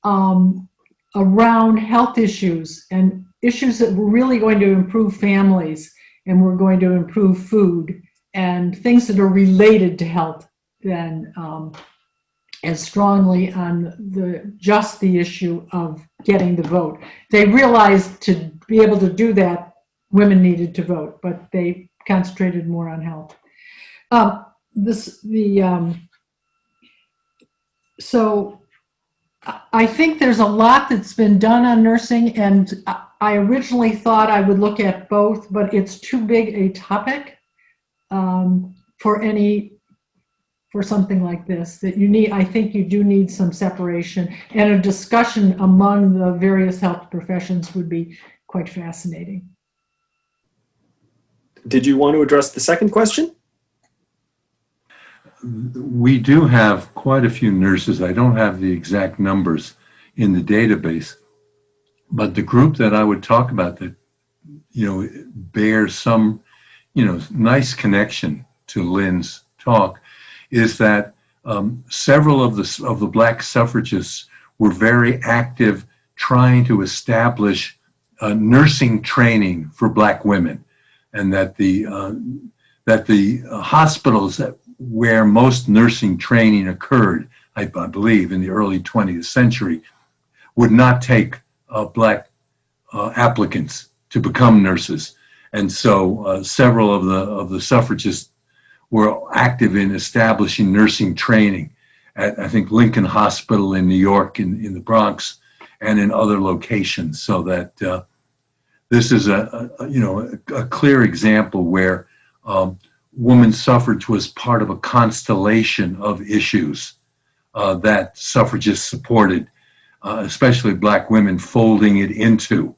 around health issues and issues that were really going to improve families and were going to improve food and things that are related to health than as strongly on just the issue of getting the vote. They realized to be able to do that, women needed to vote, but they concentrated more on health. So I think there's a lot that's been done on nursing, and I originally thought I would look at both, but it's too big a topic for something like this, that I think you do need some separation, and a discussion among the various health professions would be quite fascinating. Did you want to address the second question? We do have quite a few nurses. I don't have the exact numbers in the database, but the group that I would talk about that, bears some, nice connection to Lynn's talk is that several of the Black suffragists were very active trying to establish nursing training for Black women, and that the hospitals where most nursing training occurred, I believe, in the early 20th century, would not take Black applicants to become nurses. And so several of the suffragists were active in establishing nursing training at, I think, Lincoln Hospital in New York, in the Bronx, and in other locations. So that this is a clear example where women's suffrage was part of a constellation of issues that suffragists supported, especially Black women, folding it into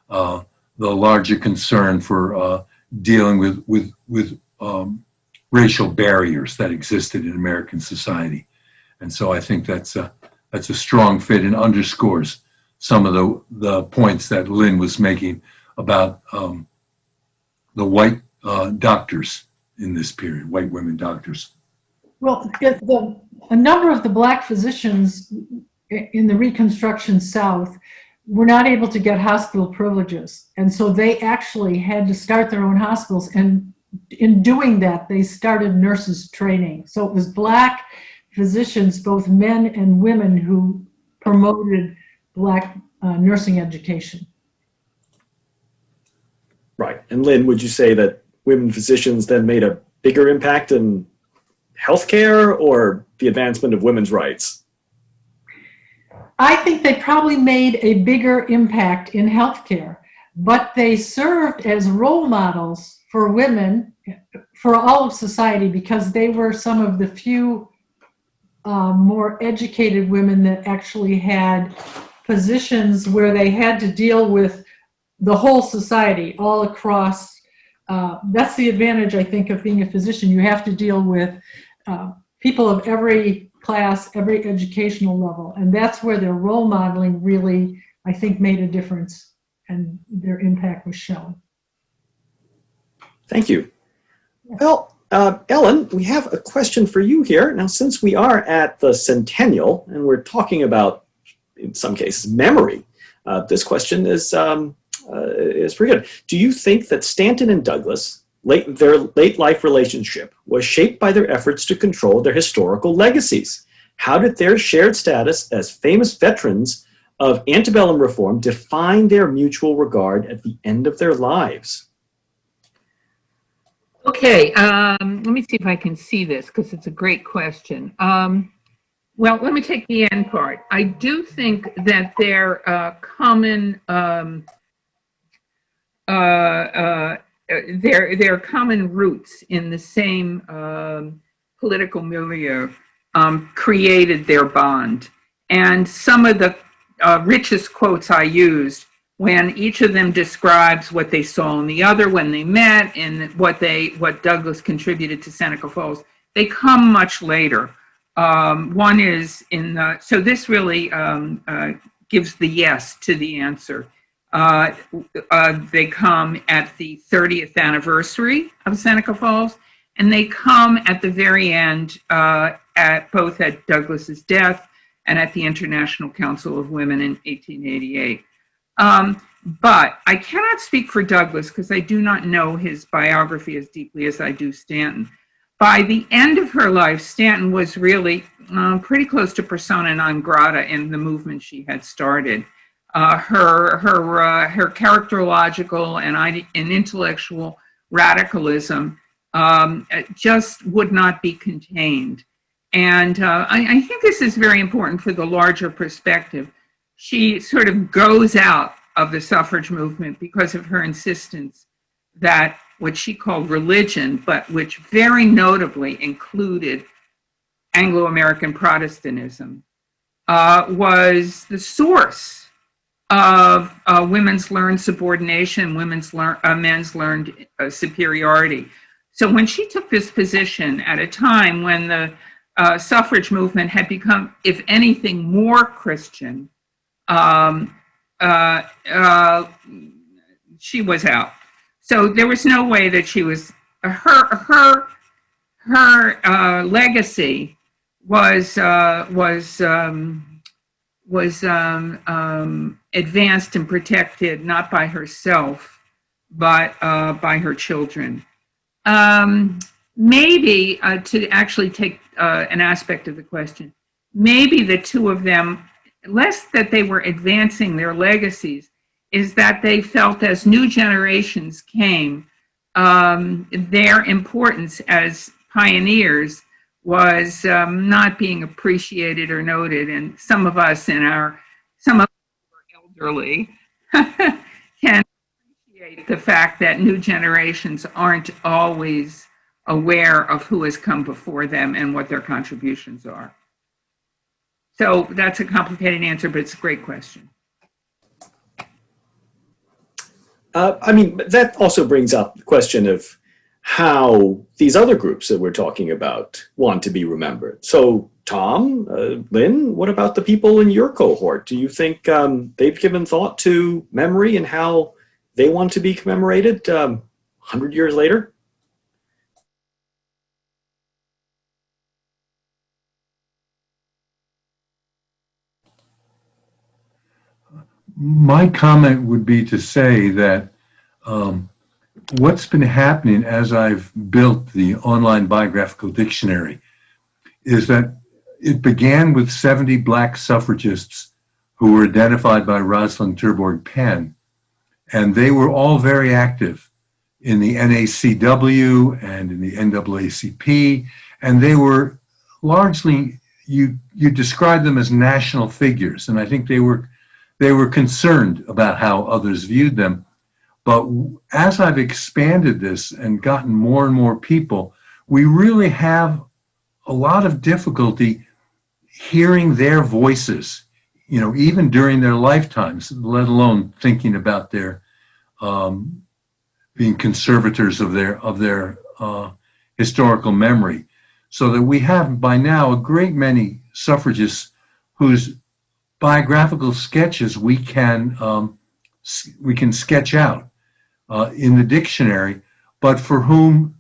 the larger concern for dealing with racial barriers that existed in American society. And so I think that's a strong fit and underscores some of the points that Lynn was making about the white doctors in this period, white women doctors. Well, a number of the Black physicians in the Reconstruction South were not able to get hospital privileges. And so they actually had to start their own hospitals. And in doing that, they started nurses training. So it was Black physicians, both men and women, who promoted Black nursing education. Right. And Lynn, would you say that women physicians then made a bigger impact in healthcare or the advancement of women's rights? I think they probably made a bigger impact in healthcare, but they served as role models for women, for all of society, because they were some of the few more educated women that actually had positions where they had to deal with the whole society all across. That's the advantage, I think, of being a physician. You have to deal with people of every class, every educational level. And that's where their role modeling really, I think, made a difference, and their impact was shown. Thank you. Well, Ellen, we have a question for you here. Now, since we are at the Centennial and we're talking about, in some cases, memory, this question is pretty good. Do you think that Stanton and Douglas, their late life relationship, was shaped by their efforts to control their historical legacies? How did their shared status as famous veterans of antebellum reform define their mutual regard at the end of their lives? Okay, let me see if I can see this, because it's a great question. Well, let me take the end part. I do think that their their common roots in the same political milieu created their bond. And some of the richest quotes I used, when each of them describes what they saw in the other when they met, and what Douglas contributed to Seneca Falls, they come much later. One is so this really gives the yes to the answer. They come at the 30th anniversary of Seneca Falls, and they come at the very end, both at Douglas's death and at the International Council of Women in 1888. But I cannot speak for Douglas because I do not know his biography as deeply as I do Stanton. By the end of her life, Stanton was really pretty close to persona non grata in the movement she had started. Her characterological and intellectual radicalism just would not be contained. And I think this is very important for the larger perspective. She sort of goes out of the suffrage movement because of her insistence that what she called religion, but which very notably included Anglo-American Protestantism, was the source of women's learned subordination, men's learned superiority. So when she took this position at a time when the suffrage movement had become, if anything, more Christian, she was out. So there was no way that she was, her her legacy was advanced and protected not by herself, but by her children. Maybe to actually take an aspect of the question, maybe the two of them, less that they were advancing their legacies, is that they felt as new generations came, their importance as pioneers was not being appreciated or noted. And some of us some of us who are elderly can appreciate the fact that new generations aren't always aware of who has come before them and what their contributions are. So that's a complicated answer, but it's a great question. That also brings up the question of how these other groups that we're talking about want to be remembered. So, Tom, Lynn, what about the people in your cohort? Do you think they've given thought to memory and how they want to be commemorated 100 years later? My comment would be to say that what's been happening as I've built the online biographical dictionary is that it began with 70 Black suffragists who were identified by Rosalind Terborg Penn, and they were all very active in the NACW and in the NAACP, and they were largely, you described them as national figures, and I think they were concerned about how others viewed them. But as I've expanded this and gotten more and more people, we really have a lot of difficulty hearing their voices, even during their lifetimes, let alone thinking about their being conservators of their historical memory. So that we have by now a great many suffragists whose biographical sketches we can sketch out in the dictionary, but for whom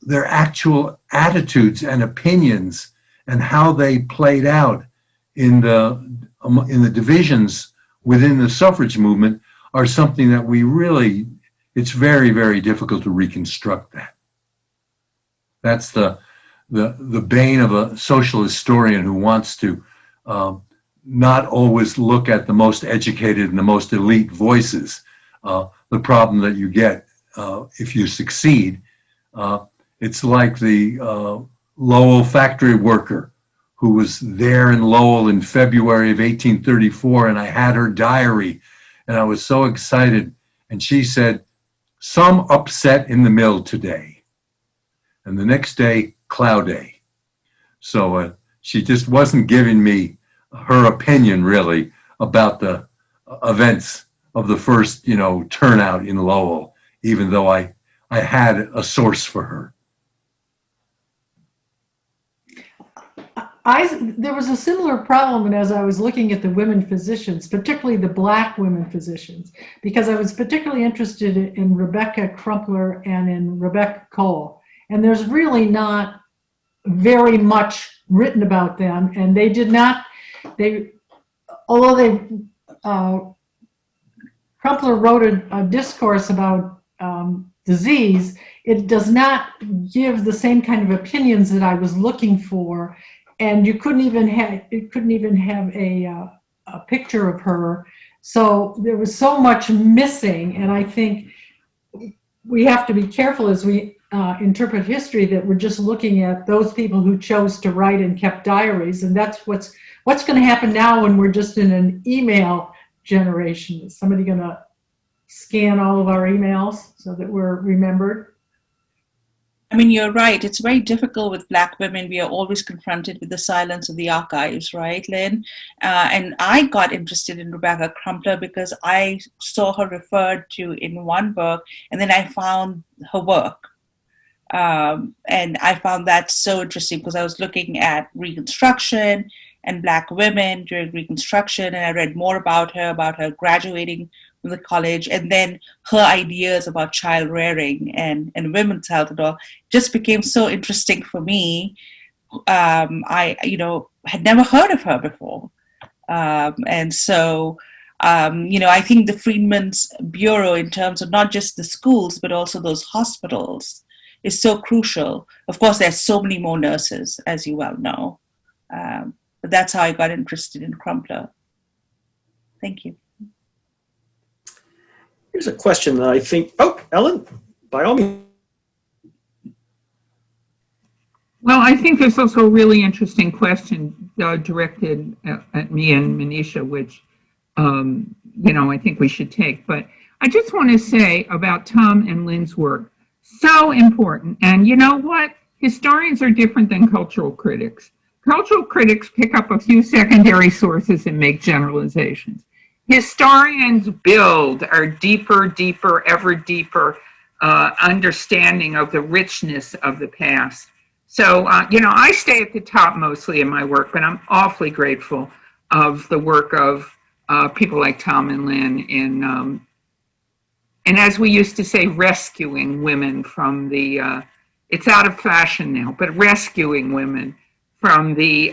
their actual attitudes and opinions and how they played out in the divisions within the suffrage movement are something that we really, it's very, very difficult to reconstruct that. That's the bane of a social historian who wants to not always look at the most educated and the most elite voices. The problem that you get if you succeed, it's like the Lowell factory worker who was there in Lowell in February of 1834, and I had her diary, and I was so excited. And she said, "Some upset in the mill today." And the next day, cloud day. So she just wasn't giving me her opinion really about the events of the first, turnout in Lowell, even though I had a source for her. There was a similar problem as I was looking at the women physicians, particularly the Black women physicians, because I was particularly interested in Rebecca Crumpler and in Rebecca Cole. And there's really not very much written about them, and they did not, Crumpler wrote a discourse about disease. It does not give the same kind of opinions that I was looking for, and it couldn't even have a picture of her. So there was so much missing, and I think we have to be careful as we interpret history that we're just looking at those people who chose to write and kept diaries, and that's what's going to happen now when we're just in an email generation. Is somebody going to scan all of our emails so that we're remembered? I mean, you're right. It's very difficult with Black women. We are always confronted with the silence of the archives, right, Lynn? And I got interested in Rebecca Crumpler because I saw her referred to in one book, and then I found her work. And I found that so interesting because I was looking at Reconstruction and Black women during Reconstruction, and I read more about her graduating the college, and then her ideas about child rearing and women's health and all just became so interesting for me. I had never heard of her before. And so, I think the Freedmen's Bureau, in terms of not just the schools, but also those hospitals, is so crucial. Of course, there's so many more nurses, as you well know. But that's how I got interested in Crumpler. Thank you. Here's a question that I think, Ellen, by all means. Well, I think there's also a really interesting question directed at me and Manisha, which, I think we should take. But I just want to say about Tom and Lynn's work, so important. And you know what? Historians are different than cultural critics. Cultural critics pick up a few secondary sources and make generalizations. Historians build our deeper, ever deeper understanding of the richness of the past. So, I stay at the top mostly in my work, but I'm awfully grateful of the work of people like Tom and Lynn in, and as we used to say, rescuing women from the, it's out of fashion now, but rescuing women from the,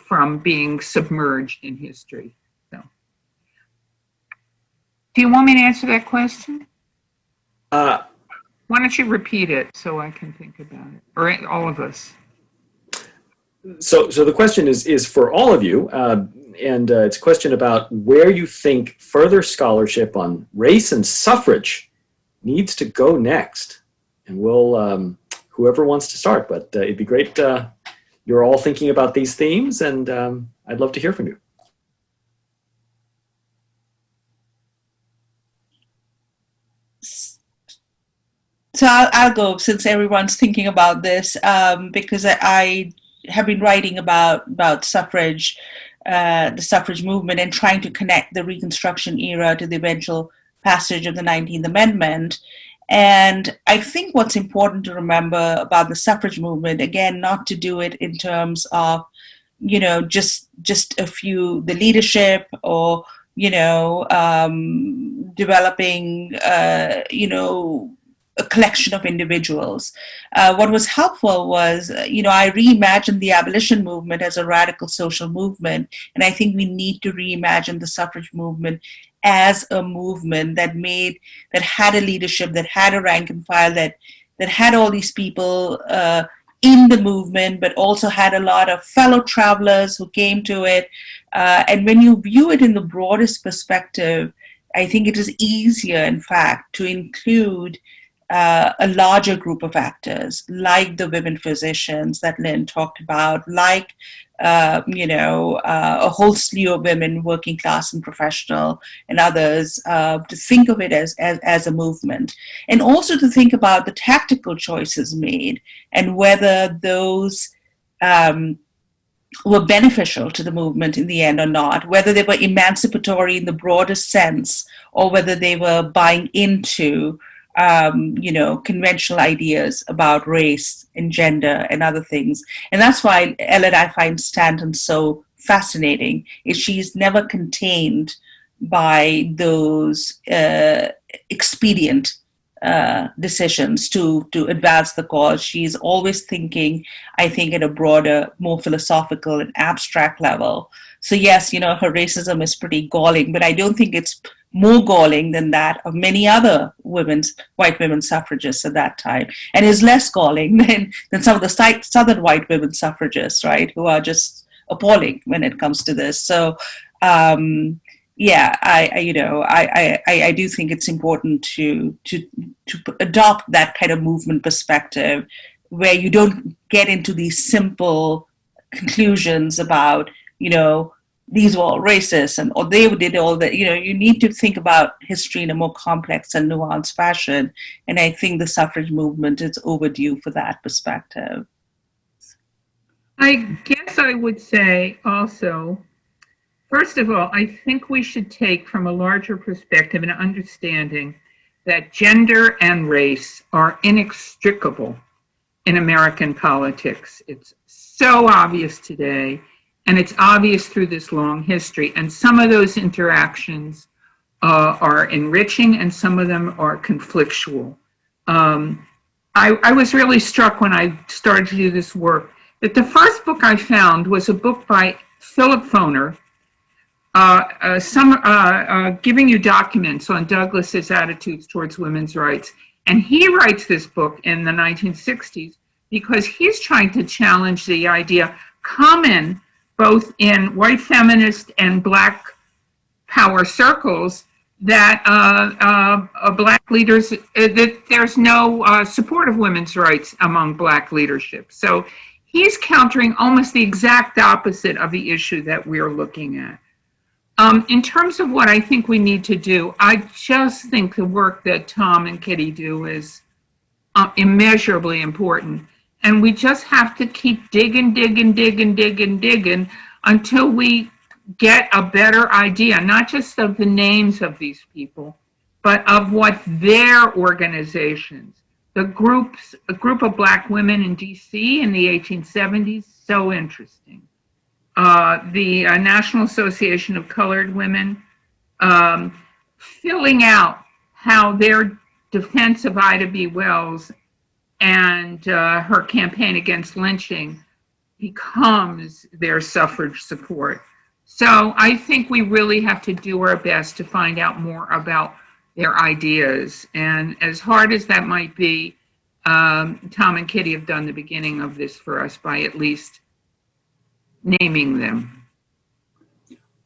from being submerged in history. So, do you want me to answer that question? Why don't you repeat it so I can think about it, or all of us? So the question is for all of you, and it's a question about where you think further scholarship on race and suffrage needs to go next. And we'll, whoever wants to start, but it'd be great. You're all thinking about these themes, and I'd love to hear from you. So I'll go, since everyone's thinking about this, because I have been writing about suffrage, the suffrage movement, and trying to connect the Reconstruction era to the eventual passage of the 19th Amendment. And I think what's important to remember about the suffrage movement, again, not to do it in terms of, just a few, the leadership, or, developing, a collection of individuals. What was helpful was, I reimagined the abolition movement as a radical social movement, and I think we need to reimagine the suffrage movement as a movement that had a leadership, that had a rank and file, that had all these people in the movement, but also had a lot of fellow travelers who came to it. And when you view it in the broadest perspective, I think it is easier, in fact, to include a larger group of actors, like the women physicians that Lynn talked about, like, a whole slew of women, working class and professional, and others, to think of it as a movement. And also to think about the tactical choices made and whether those were beneficial to the movement in the end or not, whether they were emancipatory in the broadest sense, or whether they were buying into conventional ideas about race and gender and other things. And that's why, Ellen, I find Stanton so fascinating, is she's never contained by those expedient decisions to advance the cause. She's always thinking, I think, at a broader, more philosophical and abstract level. So yes, her racism is pretty galling, but I don't think it's more galling than that of many other white women suffragists at that time, and is less galling than some of the southern white women suffragists, right, who are just appalling when it comes to this. So, I do think it's important to adopt that kind of movement perspective, where you don't get into these simple conclusions about, these were all racist, or they did all that. You need to think about history in a more complex and nuanced fashion. And I think the suffrage movement is overdue for that perspective. I guess I would say also, first of all, I think we should take from a larger perspective an understanding that gender and race are inextricable in American politics. It's so obvious today. And it's obvious through this long history. And some of those interactions are enriching and some of them are conflictual. I was really struck when I started to do this work that the first book I found was a book by Philip Foner, giving you documents on Douglas's attitudes towards women's rights. And he writes this book in the 1960s because he's trying to challenge the idea common both in white feminist and Black power circles that Black leaders, that there's no support of women's rights among Black leadership. So he's countering almost the exact opposite of the issue that we're looking at. In terms of what I think we need to do, I just think the work that Tom and Cady do is immeasurably important. And we just have to keep digging until we get a better idea, not just of the names of these people, but of what their organizations, a group of Black women in DC in the 1870s, so interesting. The National Association of Colored Women, filling out how their defense of Ida B. Wells and her campaign against lynching becomes their suffrage support. So I think we really have to do our best to find out more about their ideas. And as hard as that might be, Tom and Cady have done the beginning of this for us by at least naming them.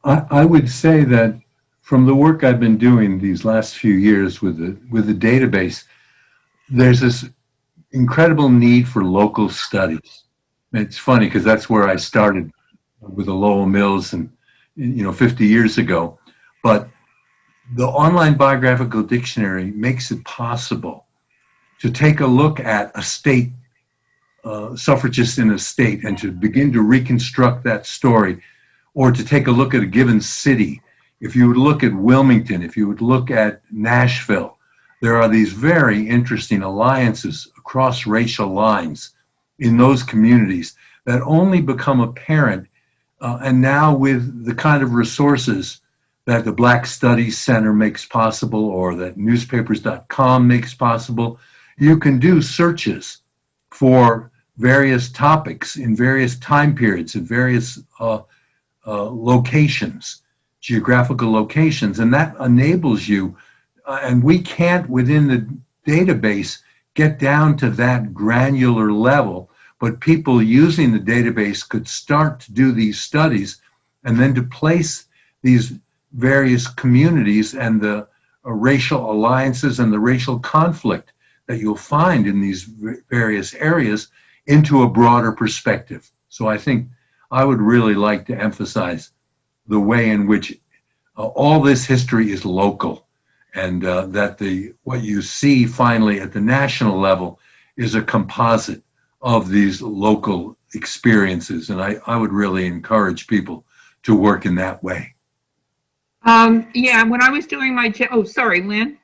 I would say that from the work I've been doing these last few years with the database, there's this incredible need for local studies. It's funny because that's where I started with the Lowell Mills and 50 years ago. But the online biographical dictionary makes it possible to take a look at a state, suffragists in a state, and to begin to reconstruct that story, or to take a look at a given city. If you would look at Wilmington, if you would look at Nashville, there are these very interesting alliances across racial lines in those communities that only become apparent and now with the kind of resources that the Black Studies Center makes possible, or that newspapers.com makes possible, you can do searches for various topics in various time periods, in various locations, geographical locations, and that enables you, and we can't within the database get down to that granular level, but people using the database could start to do these studies and then to place these various communities and the racial alliances and the racial conflict that you'll find in these various areas into a broader perspective. So I think I would really like to emphasize the way in which all this history is local, and that what you see finally at the national level is a composite of these local experiences. And I would really encourage people to work in that way. Yeah, when I was doing my, sorry, Lynn.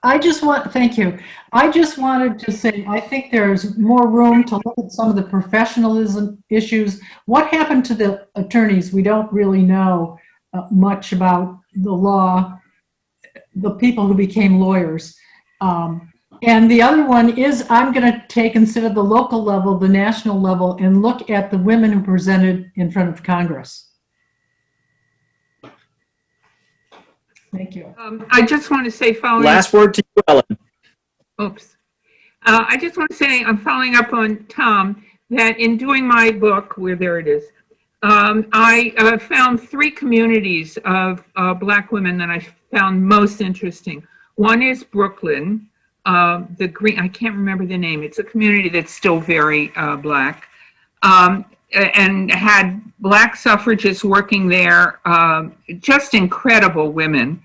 Thank you. I just wanted to say, I think there's more room to look at some of the professionalism issues. What happened to the attorneys? We don't really know much about the law, the people who became lawyers. And the other one is, I'm going to take, instead of the local level, the national level, and look at the women who presented in front of Congress. Thank you. I just want to say, Last word to you, Ellen. Oops. I just want to say, I'm following up on Tom, that in doing my book, there it is, I found 3 communities of Black women that I found most interesting. One is Brooklyn, I can't remember the name. It's a community that's still very Black, and had Black suffragists working there, just incredible women.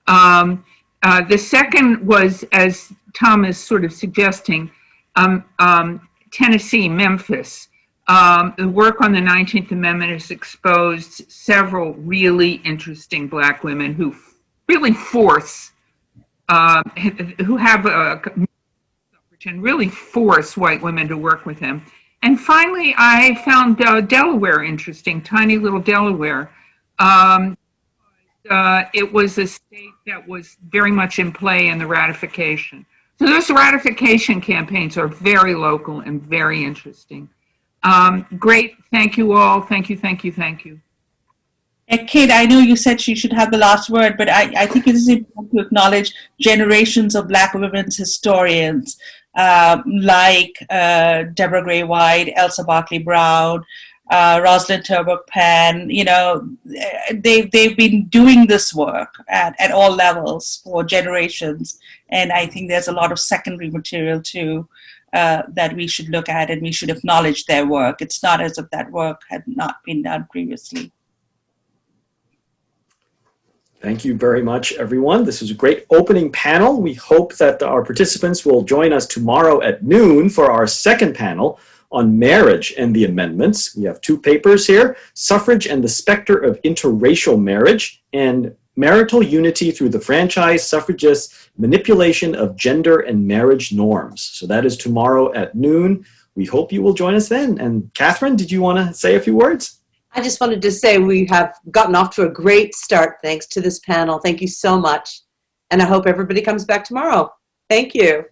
The second was, as Tom is sort of suggesting, Tennessee, Memphis. The work on the 19th Amendment has exposed several really interesting Black women who really force, who have a suffrage and really force white women to work with them. And finally, I found Delaware interesting, tiny little Delaware. it was a state that was very much in play in the ratification. So those ratification campaigns are very local and very interesting. Great. Thank you all. Thank you, thank you, thank you. Kate, I know you said she should have the last word, but I think it is important to acknowledge generations of Black women's historians like Deborah Gray White, Elsa Barkley Brown, Rosalind Turbuck Penn. You know, they've been doing this work at all levels for generations, and I think there's a lot of secondary material too that we should look at, and we should acknowledge their work. It's not as if that work had not been done previously. Thank you very much, everyone. This was a great opening panel. We hope that our participants will join us tomorrow at noon for our second panel on marriage and the amendments. We have two papers here, Suffrage and the Specter of Interracial Marriage, and Marital Unity Through the Franchise Suffragists' Manipulation of Gender and Marriage Norms. So that is tomorrow at noon. We hope you will join us then. And Catherine, did you want to say a few words? I just wanted to say we have gotten off to a great start thanks to this panel. Thank you so much. And I hope everybody comes back tomorrow. Thank you.